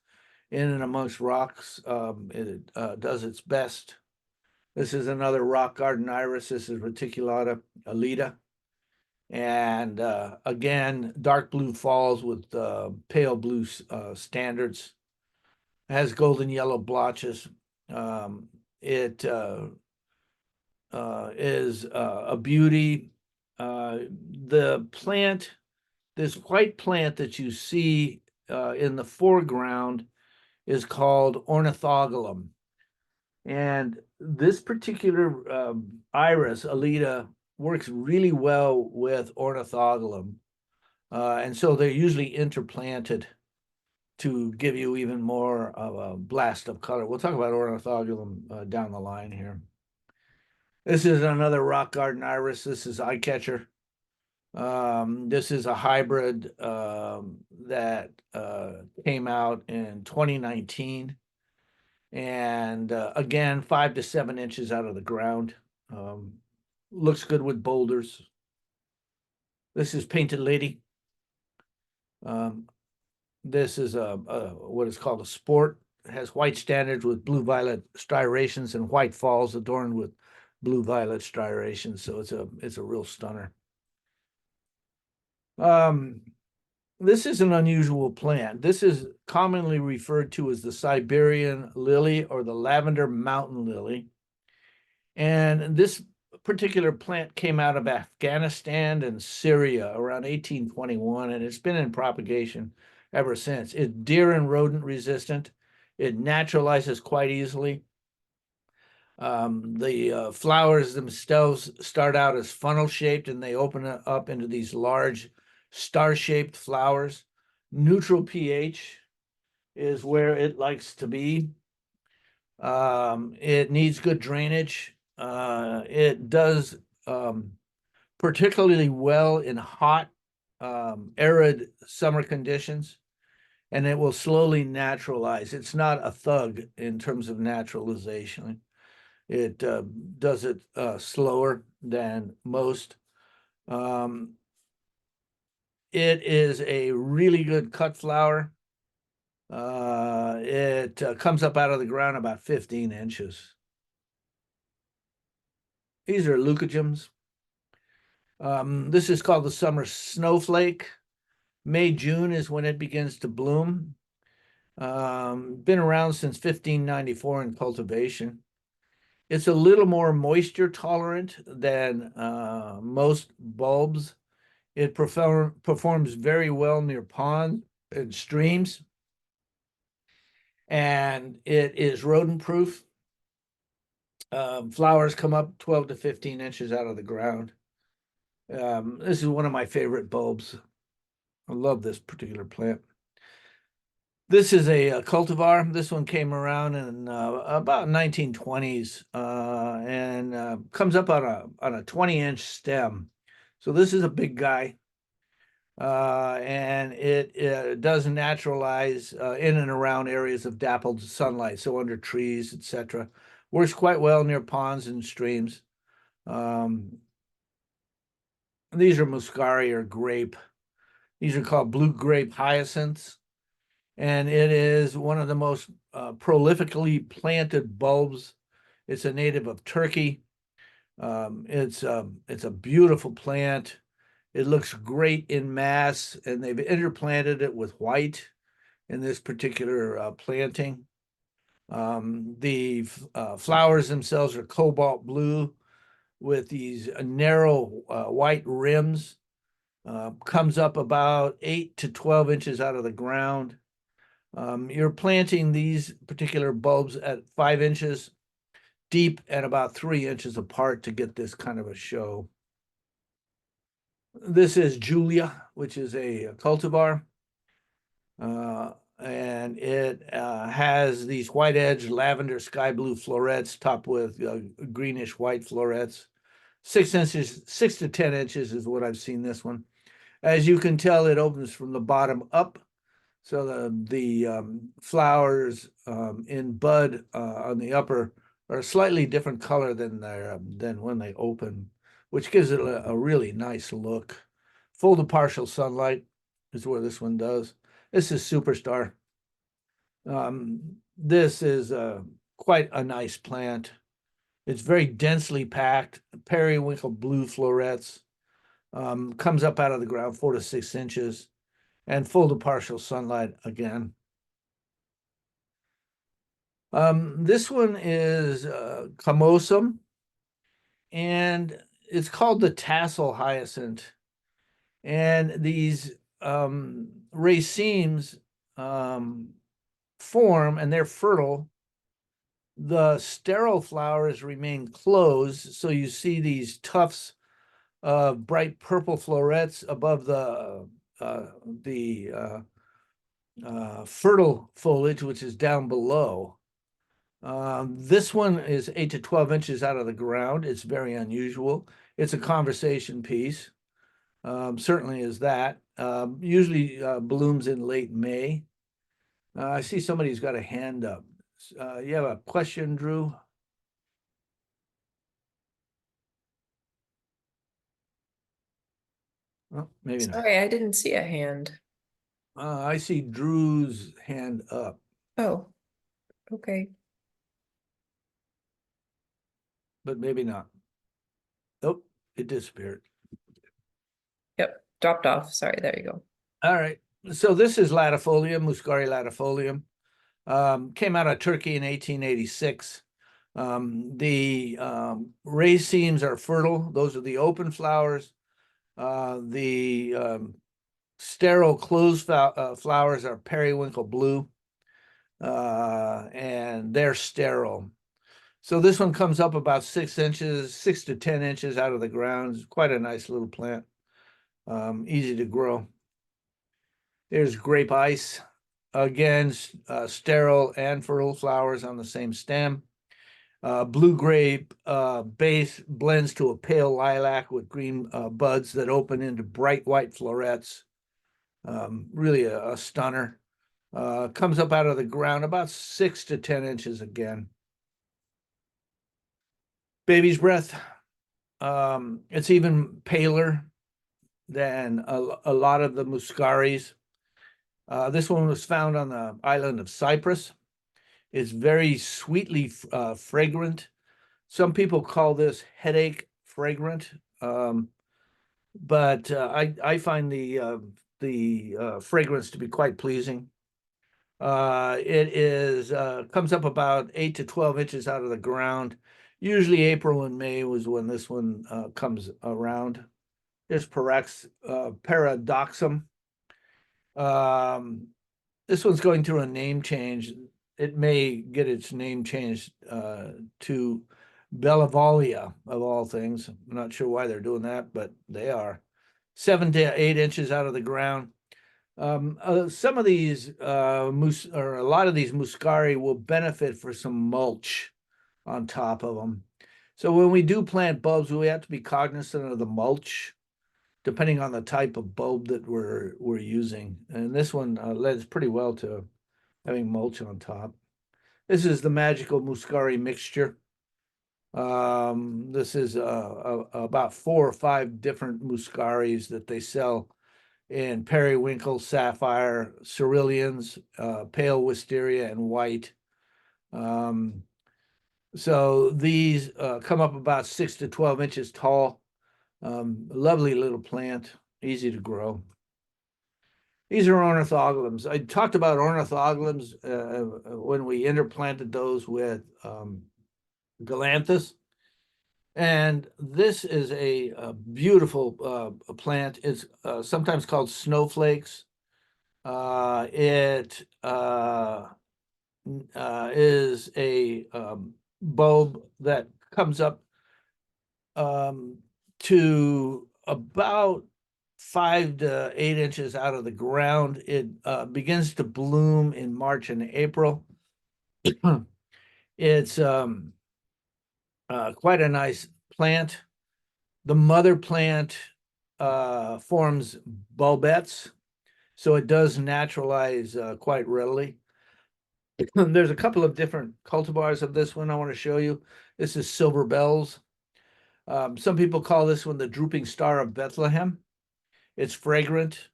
In and amongst rocks, it does its best. This is another rock garden iris. This is Reticulata alida. And again, dark blue falls with pale blue standards. It has golden yellow blotches. It is a beauty. The plant, this white plant that you see in the foreground is called ornithogalum. And this particular iris, alida, works really well with ornithogalum. And so they're usually interplanted to give you even more of a blast of color. We'll talk about ornithogalum down the line here. This is another rock garden iris. This is eye catcher. This is a hybrid that came out in 2019. And again, 5 to 7 inches out of the ground. Looks good with boulders. This is Painted Lady. This is what is called a sport. It has white standards with blue-violet striations and white falls adorned with blue-violet striations. So it's a real stunner. This is an unusual plant. This is commonly referred to as the Siberian lily or the lavender mountain lily. And this particular plant came out of Afghanistan and Syria around 1821, and it's been in propagation ever since. It's deer and rodent resistant. It naturalizes quite easily. The flowers themselves start out as funnel shaped and they open up into these large star-shaped flowers. Neutral pH is where it likes to be. It needs good drainage. It does particularly well in hot, arid summer conditions, and it will slowly naturalize. It's not a thug in terms of naturalization. It does it slower than most. It is a really good cut flower. It comes up out of the ground about 15 inches. These are leucogyms. This is called the summer snowflake. May, June is when it begins to bloom. Been around since 1594 in cultivation. It's a little more moisture tolerant than most bulbs. It performs very well near ponds and streams. And it is rodent proof. Flowers come up 12 to 15 inches out of the ground. This is one of my favorite bulbs. I love this particular plant. This is a cultivar. This one came around in about 1920s and comes up on a 20-inch stem. So this is a big guy. And it does naturalize in and around areas of dappled sunlight, so under trees, etc. Works quite well near ponds and streams. These are muscari or grape. These are called blue grape hyacinths. And it is one of the most prolifically planted bulbs. It's a native of Turkey. It's a beautiful plant. It looks great in mass, and they've interplanted it with white in this particular planting. The flowers themselves are cobalt blue with these narrow white rims. Comes up about 8 to 12 inches out of the ground. You're planting these particular bulbs at 5 inches deep and about 3 inches apart to get this kind of a show. This is Julia, which is a cultivar. And it has these white edge lavender sky blue florets topped with greenish white florets. 6 inches, 6 to 10 inches is what I've seen this one. As you can tell, it opens from the bottom up. So the flowers in bud on the upper are a slightly different color than when they open, which gives it a really nice look. Full to partial sunlight is where this one does. This is Superstar. This is quite a nice plant. It's very densely packed, periwinkle blue florets. Comes up out of the ground 4 to 6 inches and full to partial sunlight again. This one is Camosum, and it's called the tassel hyacinth. And these racemes form, and they're fertile. The sterile flowers remain closed, so you see these tufts of bright purple florets above the fertile foliage, which is down below. This one is 8 to 12 inches out of the ground. It's very unusual. It's a conversation piece. Certainly is that. Usually blooms in late May. I see somebody's got a hand up. You have a question, Drew? Oh, maybe not. Sorry, I didn't see a hand. I see Drew's hand up. Oh, okay. But maybe not. Oh, it disappeared. Yep, dropped off. Sorry, there you go. All right. So this is Latifolium, Muscari latifolium. Came out of Turkey in 1886. The racemes are fertile. Those are the open flowers. The sterile closed flowers are periwinkle blue, and they're sterile. So this one comes up about 6 inches, 6 to 10 inches out of the ground. It's quite a nice little plant, easy to grow. There's grape ice. Again, sterile and fertile flowers on the same stem. Blue grape base blends to a pale lilac with green buds that open into bright white florets. Really a stunner. Comes up out of the ground about 6 to 10 inches again. Baby's breath. It's even paler than a lot of the muscaris. This one was found on the island of Cyprus. It's very sweetly fragrant. Some people call this headache fragrant, but I find the fragrance to be quite pleasing. It is comes up about 8 to 12 inches out of the ground. Usually April and May was when this one comes around. There's paradoxum. This one's going through a name change. It may get its name changed to Bellavolia, of all things. I'm not sure why they're doing that, but they are. 7 to 8 inches out of the ground. Some of these or a lot of these muscari will benefit for some mulch on top of them. So when we do plant bulbs, we have to be cognizant of the mulch, depending on the type of bulb that we're using. And this one lends pretty well to having mulch on top. This is the magical muscari mixture. This is about 4 or 5 different muscaris that they sell in periwinkle, sapphire, ceruleans, pale wisteria, and white. So these come up about 6 to 12 inches tall. Lovely little plant, easy to grow. These are ornithogalums. I talked about ornithogalums when we interplanted those with galanthus. And this is a beautiful plant. It's sometimes called snowflakes. It is a bulb that comes up to about 5 to 8 inches out of the ground. It begins to bloom in March and April. It's quite a nice plant. The mother plant forms bulbets, so it does naturalize quite readily. There's a couple of different cultivars of this one I want to show you. This is Silver Bells. Some people call this one the Drooping Star of Bethlehem. It's fragrant.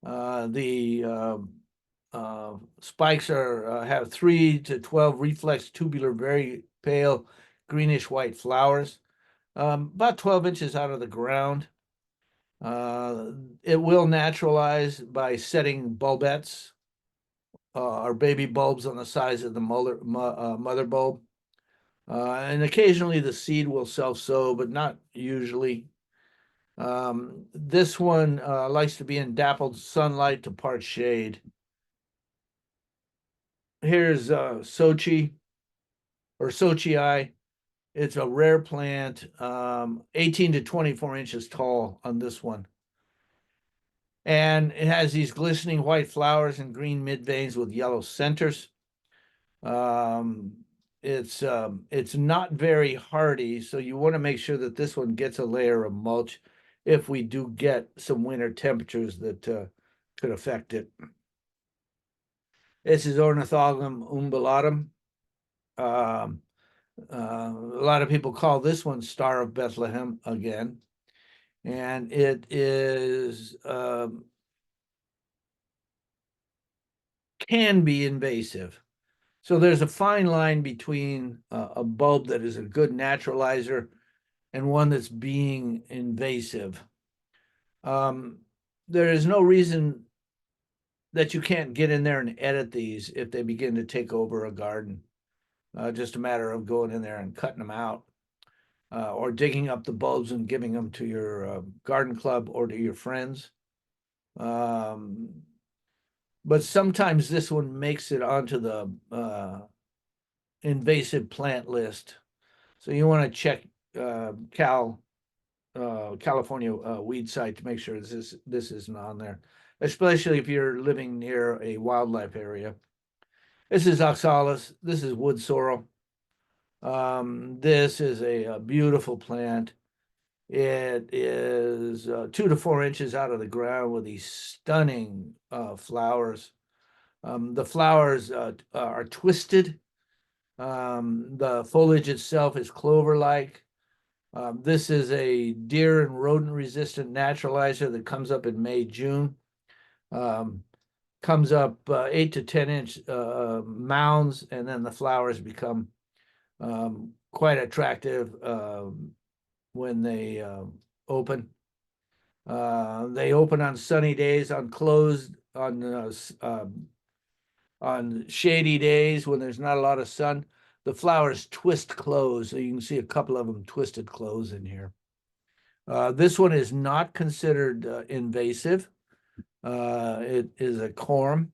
The spikes have 3 to 12 reflex tubular, very pale greenish white flowers, about 12 inches out of the ground. It will naturalize by setting bulbets or baby bulbs on the size of the mother bulb. And occasionally the seed will self-sow, but not usually. This one likes to be in dappled sunlight to part shade. Here's Sochi or Sochii. It's a rare plant, 18 to 24 inches tall on this one. And it has these glistening white flowers and green mid veins with yellow centers. It's not very hardy, so you want to make sure that this one gets a layer of mulch if we do get some winter temperatures that could affect it. This is Ornithogalum umbellatum. A lot of people call this one Star of Bethlehem again, and it is can be invasive. So there's a fine line between a bulb that is a good naturalizer and one that's being invasive. There is no reason that you can't get in there and edit these if they begin to take over a garden. Just a matter of going in there and cutting them out, or digging up the bulbs and giving them to your garden club or to your friends. But sometimes this one makes it onto the invasive plant list. So you want to check California weed site to make sure this isn't on there, especially if you're living near a wildlife area. This is oxalis. This is wood sorrel. This is a beautiful plant. It is 2 to 4 inches out of the ground with these stunning flowers. The flowers are twisted. The foliage itself is clover-like. This is a deer and rodent resistant naturalizer that comes up in May, June. Comes up 8 to 10 inch mounds, and then the flowers become quite attractive when they open. They open on sunny days, on shady days when there's not a lot of sun. The flowers twist close, so you can see a couple of them twisted close in here. This one is not considered invasive. It is a corm,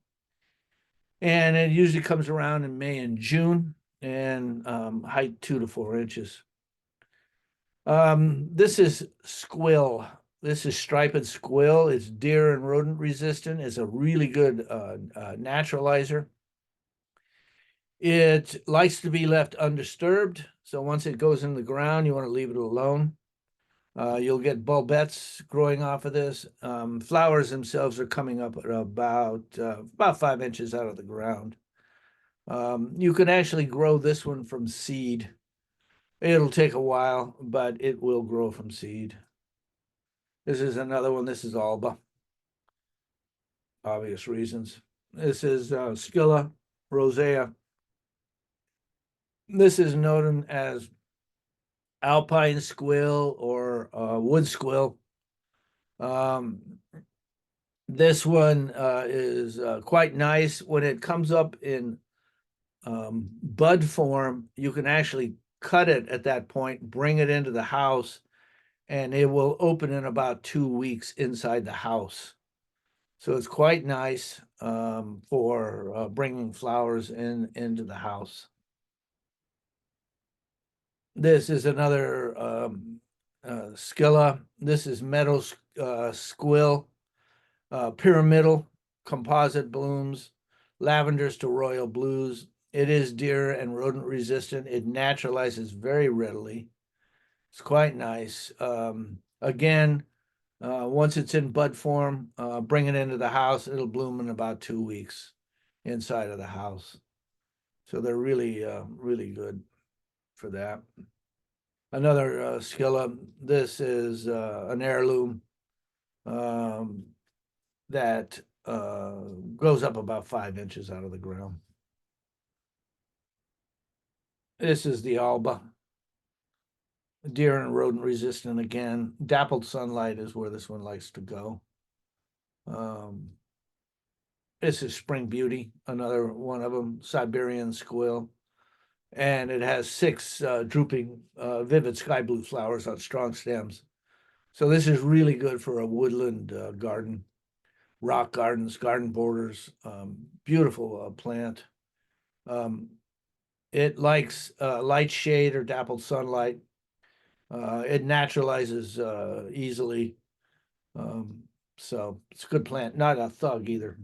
and it usually comes around in May and June, and height 2 to 4 inches. This is squill. This is striped squill. It's deer and rodent resistant. It's a really good naturalizer. It likes to be left undisturbed. So once it goes in the ground, you want to leave it alone. You'll get bulbets growing off of this. Flowers themselves are coming up at about 5 inches out of the ground. You can actually grow this one from seed. It'll take a while, but it will grow from seed. This is another one. This is Alba. Obvious reasons. This is Scilla rosea. This is known as alpine squill or wood squill. This one is quite nice. When it comes up in bud form, you can actually cut it at that point, bring it into the house, and it will open in about 2 weeks inside the house. So it's quite nice for bringing flowers into the house. This is another scilla. This is meadow squill, pyramidal composite blooms, lavenders to royal blues. It is deer and rodent resistant. It naturalizes very readily. It's quite nice. Again, once it's in bud form, bring it into the house. It'll bloom in about 2 weeks inside of the house. So they're really, really good for that. Another scilla. This is an heirloom that grows up about 5 inches out of the ground. This is the alba. Deer and rodent resistant again. Dappled sunlight is where this one likes to go. This is Spring Beauty, another one of them, Siberian squill. And it has 6 drooping vivid sky blue flowers on strong stems. So this is really good for a woodland garden, rock gardens, garden borders. Beautiful plant. It likes light shade or dappled sunlight. It naturalizes easily. So it's a good plant, not a thug either.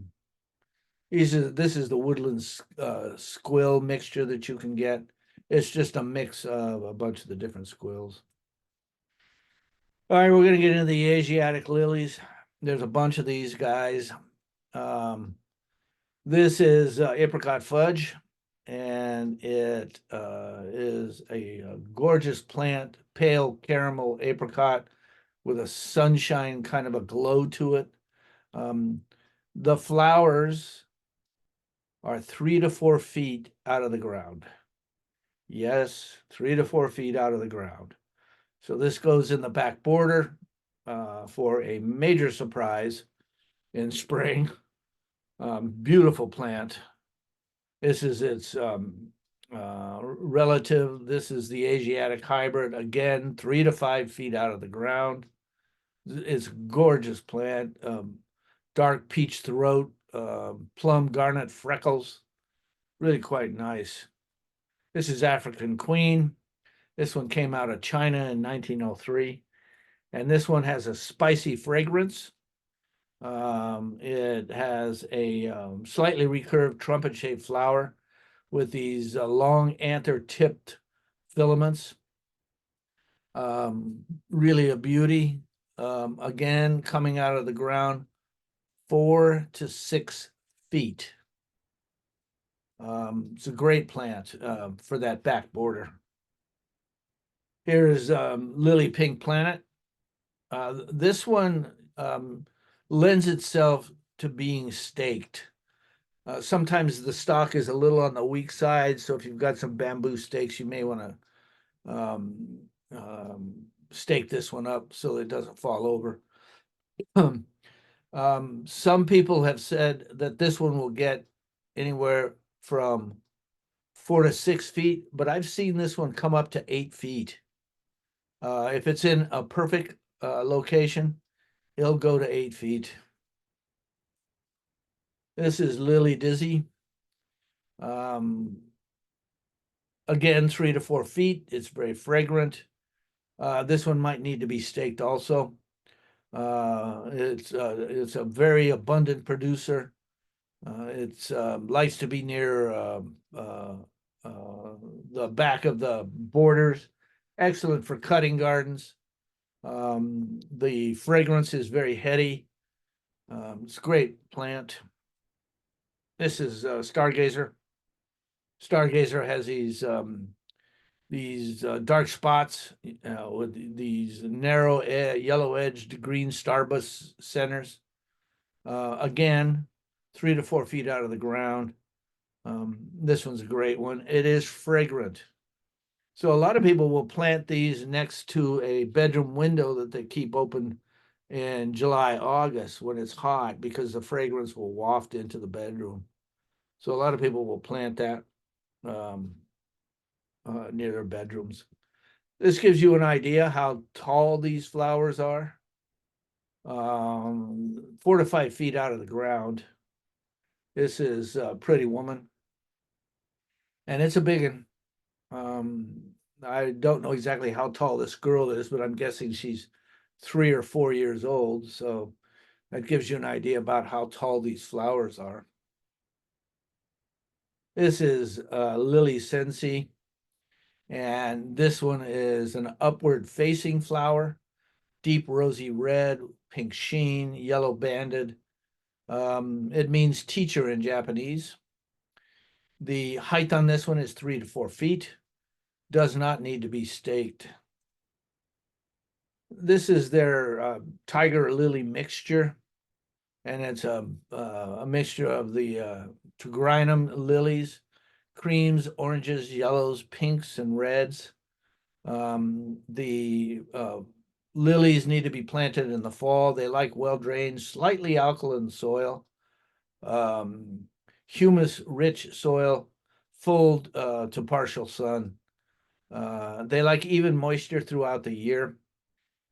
This is the woodland squill mixture that you can get. It's just a mix of a bunch of the different squills. All right, we're gonna get into the Asiatic lilies. There's a bunch of these guys. This is apricot fudge, and it is a gorgeous plant, pale caramel apricot with a sunshine kind of a glow to it. The flowers are 3 to 4 feet out of the ground. Yes, 3 to 4 feet out of the ground. So this goes in the back border for a major surprise in spring. Beautiful plant. This is its relative. This is the Asiatic hybrid. Again, 3 to 5 feet out of the ground. It's a gorgeous plant. Dark peach throat, plum garnet freckles. Really quite nice. This is African Queen. This one came out of China in 1903. And this one has a spicy fragrance. It has a slightly recurved trumpet-shaped flower with these long anther-tipped filaments. Really a beauty. Again, coming out of the ground, 4 to 6 feet. It's a great plant for that back border. Here's Lily Pink Planet. This one lends itself to being staked. Sometimes the stalk is a little on the weak side, so if you've got some bamboo stakes, you may want to stake this one up so it doesn't fall over. Some people have said that this one will get anywhere from 4 to 6 feet, but I've seen this one come up to 8 feet. If it's in a perfect location, it'll go to 8 feet. This is Lily Dizzy. Again, 3 to 4 feet. It's very fragrant. This one might need to be staked also. It's a very abundant producer. It likes to be near the back of the borders. Excellent for cutting gardens. The fragrance is very heady. It's a great plant. This is Stargazer. Stargazer has these dark spots with these narrow yellow-edged green starbus centers. Again, 3 to 4 feet out of the ground. This one's a great one. It is fragrant. So a lot of people will plant these next to a bedroom window that they keep open in July, August when it's hot because the fragrance will waft into the bedroom. So a lot of people will plant that um, near their bedrooms. This gives you an idea how tall these flowers are. 4 to 5 feet out of the ground. This is a Pretty Woman, and it's a big one. I don't know exactly how tall this girl is, but I'm guessing she's 3 or 4 years old. So that gives you an idea about how tall these flowers are. This is Lily Sensi, and this one is an upward facing flower, deep rosy red, pink sheen, yellow banded. It means teacher in Japanese. The height on this one is 3 to 4 feet. Does not need to be staked. This is their tiger lily mixture, and it's a mixture of the Tigrinum lilies, creams, oranges, yellows, pinks, and reds. The lilies need to be planted in the fall. They like well-drained, slightly alkaline soil, humus-rich soil, full to partial sun. They like even moisture throughout the year.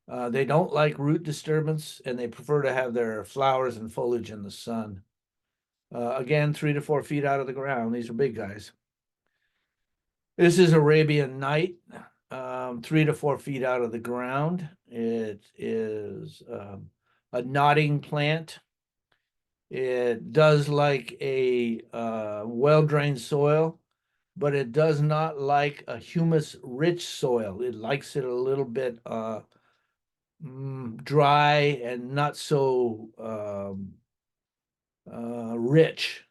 They don't like root disturbance, and they prefer to have their flowers and foliage in the sun. Again, 3 to 4 feet out of the ground. These are big guys. This is Arabian Night, 3 to 4 feet out of the ground. It is a nodding plant. It does like a well-drained soil, but it does not like a humus-rich soil. It likes it a little bit dry and not so rich.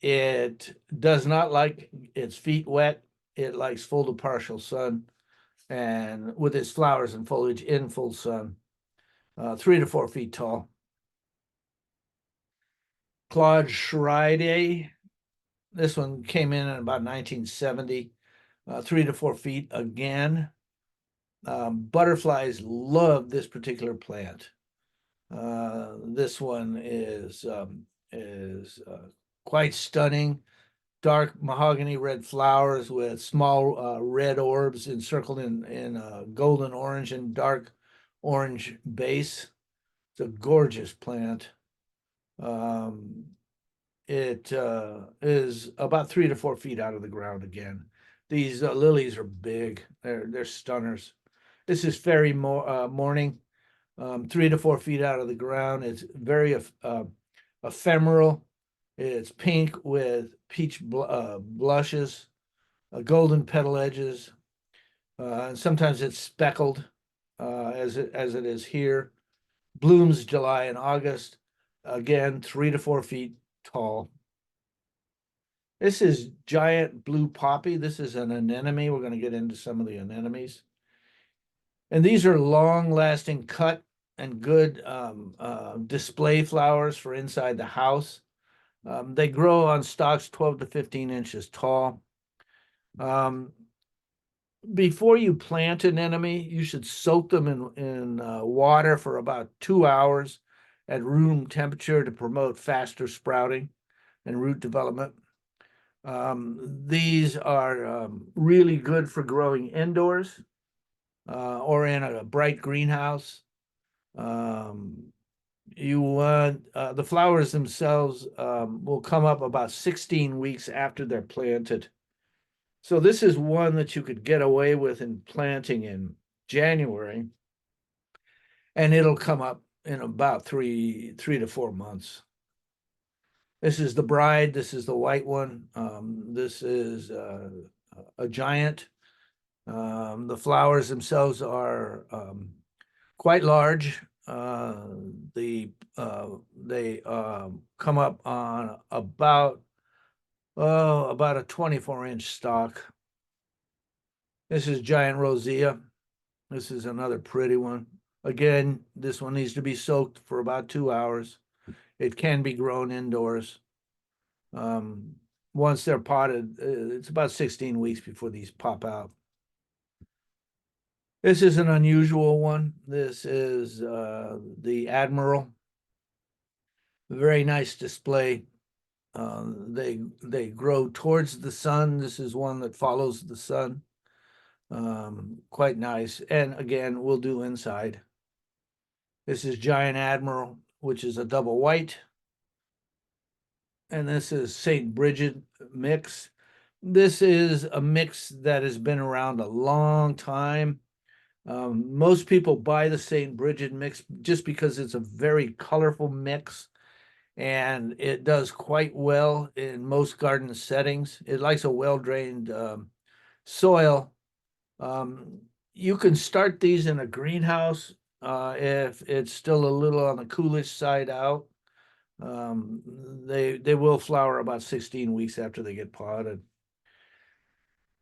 It does not like its feet wet. It likes full to partial sun, and with its flowers and foliage in full sun. 3 to 4 feet tall. Claude Schreider. This one came in about 1970. 3 to 4 feet again. Butterflies love this particular plant. This one is quite stunning. Dark mahogany red flowers with small red orbs encircled in golden orange and dark orange base. It's a gorgeous plant. It is about 3 to 4 feet out of the ground again. These lilies are big. They're stunners. This is Fairy Morning, 3 to 4 feet out of the ground. It's very ephemeral. It's pink with peach blushes, golden petal edges, and sometimes it's speckled, as it is here. Blooms July and August. Again, 3 to 4 feet tall. This is giant blue poppy. This is an anemone. We're going to get into some of the anemones. And these are long-lasting cut and good display flowers for inside the house. They grow on stalks 12 to 15 inches tall. Before you plant an anemone, you should soak them in water for about 2 hours at room temperature to promote faster sprouting and root development. These are really good for growing indoors or in a bright greenhouse. You want the flowers themselves will come up about 16 weeks after they're planted. So this is one that you could get away with in planting in January, and it'll come up in about three to 4 months. This is the bride. This is the white one. This is a giant. The flowers themselves are quite large. They come up on about a 24-inch stalk. This is giant rosea. This is another pretty one. Again, this one needs to be soaked for about 2 hours. It can be grown indoors. once they're potted, it's about 16 weeks before these pop out. This is an unusual one. This is the Admiral. Very nice display. They grow towards the sun. This is one that follows the sun. Quite nice. And again, we'll do inside. This is Giant Admiral, which is a double white. And this is St. Bridget mix. This is a mix that has been around a long time. Most people buy the St. Bridget mix just because it's a very colorful mix, and it does quite well in most garden settings. It likes a well-drained soil. You can start these in a greenhouse if it's still a little on the coolish side out. They will flower about 16 weeks after they get potted.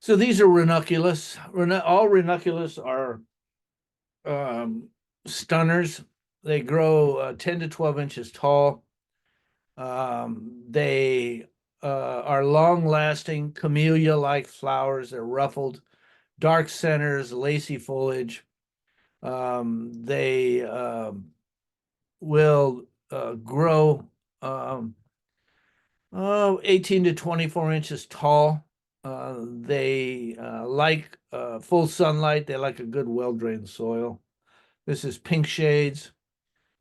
So these are ranunculus. All ranunculus are stunners. They grow 10 to 12 inches tall. They are long-lasting camellia-like flowers. They're ruffled, dark centers, lacy foliage. They will grow 18 to 24 inches tall. They like full sunlight. They like a good, well-drained soil. This is pink shades.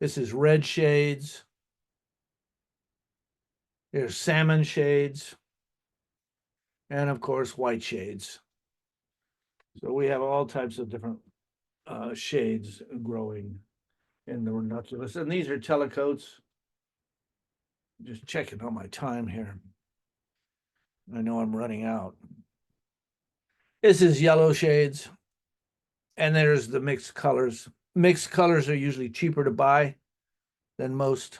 This is red shades. There's salmon shades. And of course, white shades. So we have all types of different shades growing in the ranunculus. And these are telecoats. Just checking on my time here. I know I'm running out. This is yellow shades. And there's the mixed colors. Mixed colors are usually cheaper to buy than most.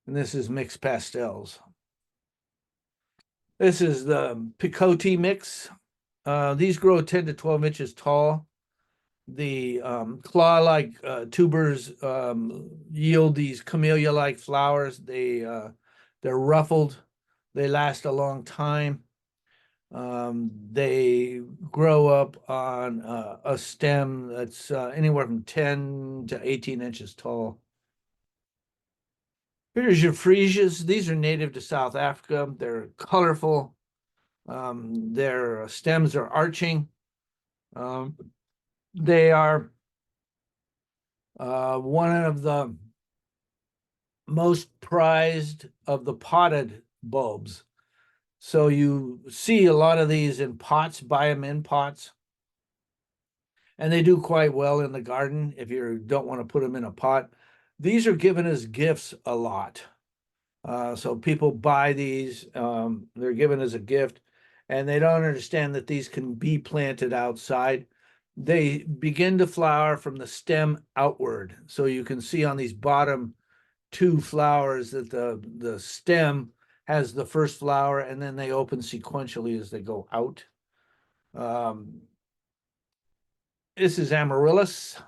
And this is mixed pastels. This is the picote mix. These grow 10 to 12 inches tall. The claw-like tubers yield these camellia-like flowers. They're ruffled. They last a long time. They grow up on a stem that's anywhere from 10 to 18 inches tall. Here's your freesias. These are native to South Africa. They're colorful. Their stems are arching. They are one of the most prized of the potted bulbs. So you see a lot of these in pots, buy them in pots. And they do quite well in the garden if you don't want to put them in a pot. These are given as gifts a lot. So people buy these, they're given as a gift, and they don't understand that these can be planted outside. They begin to flower from the stem outward. So you can see on these bottom two flowers that the stem has the first flower, and then they open sequentially as they go out. This is amaryllis.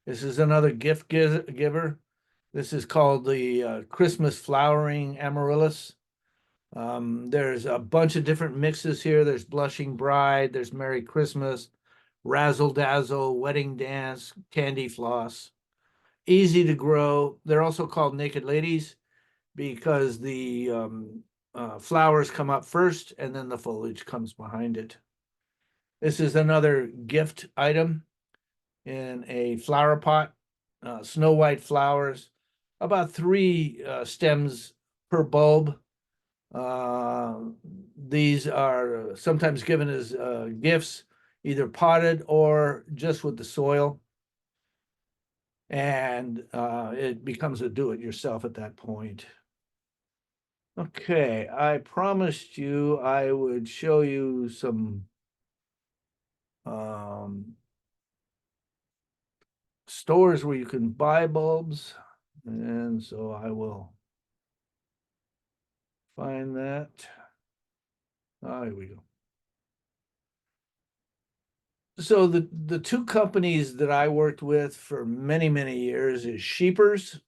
This is another gift giver. This is called the Christmas flowering amaryllis. There's a bunch of different mixes here. There's Blushing Bride, there's Merry Christmas, Razzle Dazzle, Wedding Dance, Candy Floss. Easy to grow. They're also called Naked Ladies because the flowers come up first and then the foliage comes behind it. This is another gift item in a flower pot. Snow white flowers, about 3 stems per bulb. These are sometimes given as gifts, either potted or just with the soil. And it becomes a do-it-yourself at that point. Okay, I promised you I would show you some stores where you can buy bulbs, and so I will find that. Here we go. So the two companies that I worked with for many, many years is Sheepers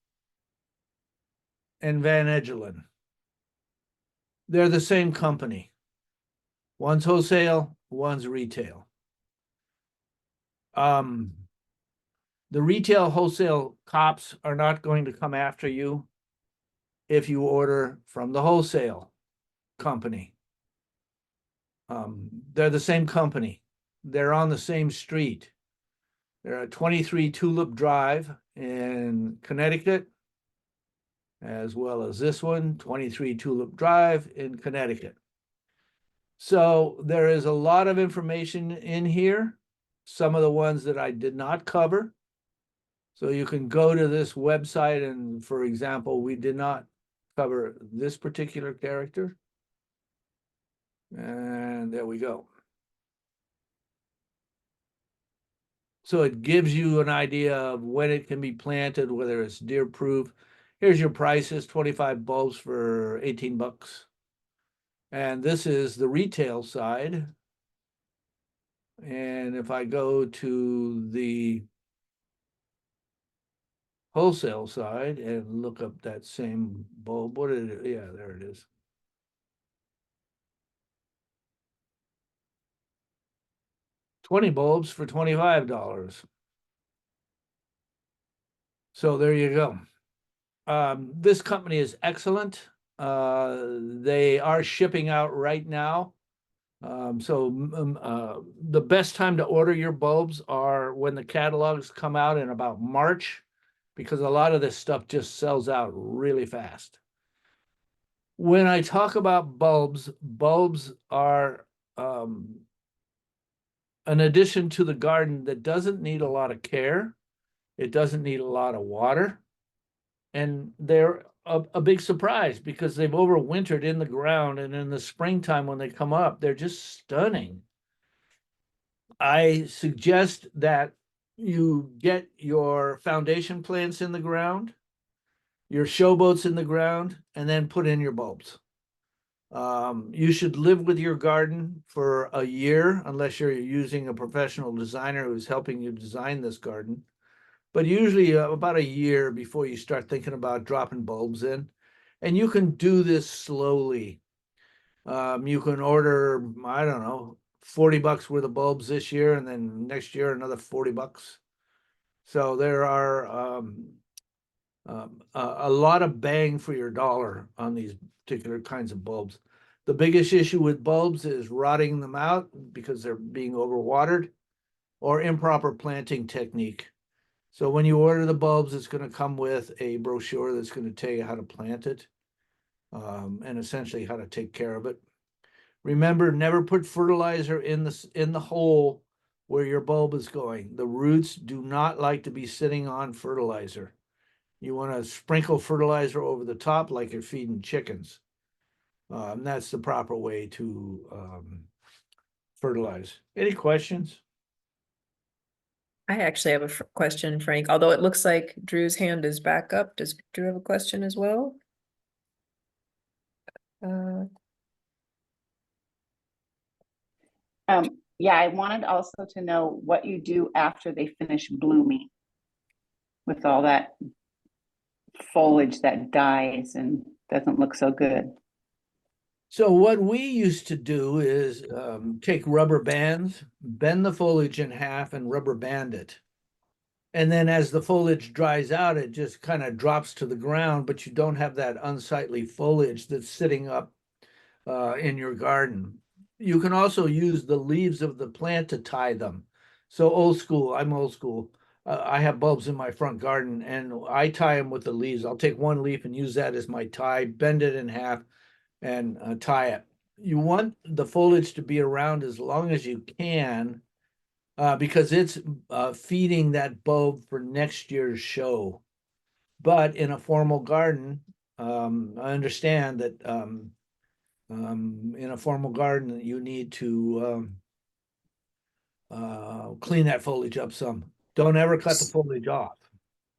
and Van Edgelen. They're the same company. One's wholesale, one's retail. The retail wholesale cops are not going to come after you if you order from the wholesale company. They're the same company. They're on the same street. They're at 23 Tulip Drive in Connecticut, as well as this one, 23 Tulip Drive in Connecticut. So there is a lot of information in here, some of the ones that I did not cover. So you can go to this website and, for example, we did not cover this particular character. And there we go. So it gives you an idea of when it can be planted, whether it's deer proof. Here's your prices, 25 bulbs for 18 bucks. And this is the retail side. And if I go to the wholesale side and look up that same bulb, what is it? Yeah, there it is. $20 bulbs for $25. So there you go. This company is excellent. They are shipping out right now. The best time to order your bulbs are when the catalogs come out in about March, because a lot of this stuff just sells out really fast. When I talk about bulbs, bulbs are an addition to the garden that doesn't need a lot of care. It doesn't need a lot of water. And they're a big surprise because they've overwintered in the ground, and in the springtime when they come up, they're just stunning. I suggest that you get your foundation plants in the ground, your showboats in the ground, and then put in your bulbs. You should live with your garden for a year, unless you're using a professional designer who's helping you design this garden. But usually about a year before you start thinking about dropping bulbs in. And you can do this slowly. You can order, I don't know, 40 bucks worth of bulbs this year, and then next year another 40 bucks. So there are a lot of bang for your dollar on these particular kinds of bulbs. The biggest issue with bulbs is rotting them out because they're being overwatered, or improper planting technique. So when you order the bulbs, it's going to come with a brochure that's going to tell you how to plant it, and essentially how to take care of it. Remember, never put fertilizer in the hole where your bulb is going. The roots do not like to be sitting on fertilizer. You want to sprinkle fertilizer over the top like you're feeding chickens. That's the proper way to fertilize. Any questions? I actually have a question, Frank, although it looks like Drew's hand is back up. Does Drew have a question as well? Yeah, I wanted also to know what you do after they finish blooming with all that foliage that dies and doesn't look so good. So what we used to do is take rubber bands, bend the foliage in half and rubber band it. And then as the foliage dries out, it just kind of drops to the ground, but you don't have that unsightly foliage that's sitting up in your garden. You can also use the leaves of the plant to tie them. So old school, I'm old school. I have bulbs in my front garden and I tie them with the leaves. I'll take one leaf and use that as my tie, bend it in half and tie it. You want the foliage to be around as long as you can, because it's feeding that bulb for next year's show. But in a formal garden, I understand that in a formal garden, you need to clean that foliage up some. Don't ever cut the foliage off.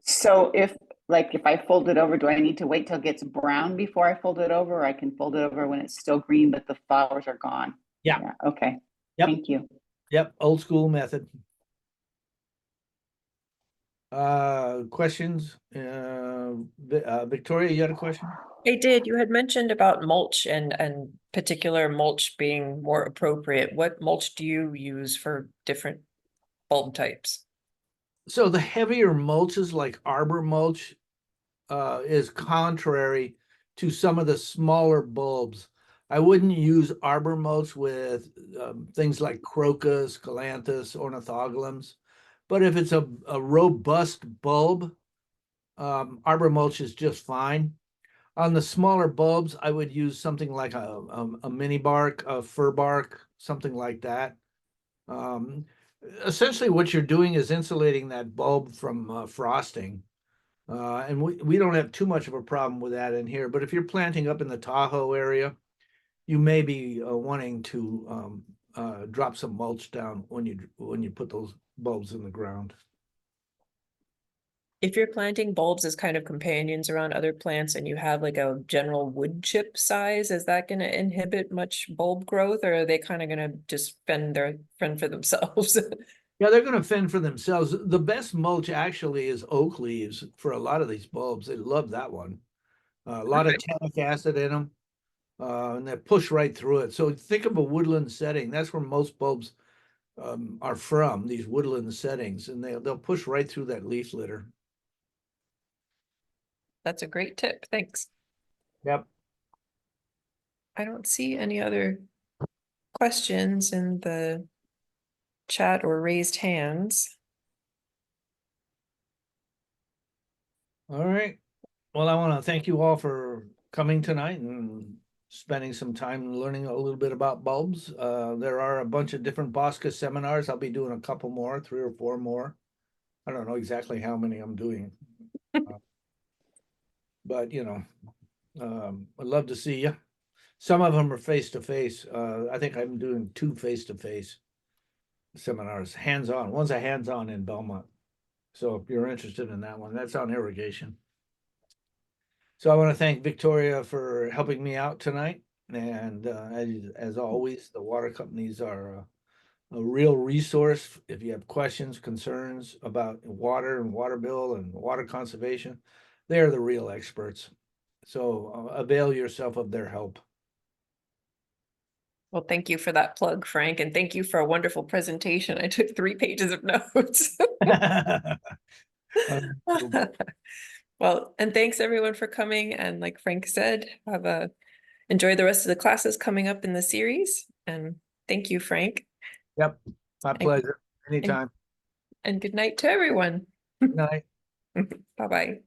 So if I fold it over, do I need to wait till it gets brown before I fold it over, or I can fold it over when it's still green but the flowers are gone? Yeah. Okay. Yep. Thank you. Yep. Old school method. Questions? Victoria, you had a question? I did. You had mentioned about mulch and particular mulch being more appropriate. What mulch do you use for different bulb types? So the heavier mulches like arbor mulch is contrary to some of the smaller bulbs. I wouldn't use arbor mulch with things like crocus, galanthus, ornithogalums. But if it's a robust bulb, arbor mulch is just fine. On the smaller bulbs, I would use something like a mini bark, a fir bark, something like that. Um, Essentially, what you're doing is insulating that bulb from frosting. And we don't have too much of a problem with that in here. But if you're planting up in the Tahoe area, you may be wanting to drop some mulch down when you put those bulbs in the ground. If you're planting bulbs as kind of companions around other plants and you have like a general wood chip size, is that going to inhibit much bulb growth, or are they kind of going to just fend for themselves? Yeah, they're going to fend for themselves. The best mulch actually is oak leaves for a lot of these bulbs. They love that one. A lot of tannic acid in them, and they push right through it. So think of a woodland setting. That's where most bulbs are from, these woodland settings, and they'll push right through that leaf litter. That's a great tip. Thanks. Yep. I don't see any other questions in the chat or raised hands. All right. Well, I want to thank you all for coming tonight and spending some time learning a little bit about bulbs. There are a bunch of different Bosca seminars. I'll be doing a couple more, 3 or 4 more. I don't know exactly how many I'm doing. But, I'd love to see you. Some of them are face-to-face. I think I'm doing 2 face-to-face seminars, hands-on. One's a hands-on in Belmont. So if you're interested in that one, that's on irrigation. So I want to thank Victoria for helping me out tonight. And as always, the water companies are a real resource. If you have questions, concerns about water and water bill and water conservation, they're the real experts. So avail yourself of their help. Well, thank you for that plug, Frank, and thank you for a wonderful presentation. I took 3 pages of notes. Well, and thanks everyone for coming. And like Frank said, enjoy the rest of the classes coming up in the series. And thank you, Frank. Yep, my pleasure. Anytime. And good night to everyone. Good night. Bye-bye.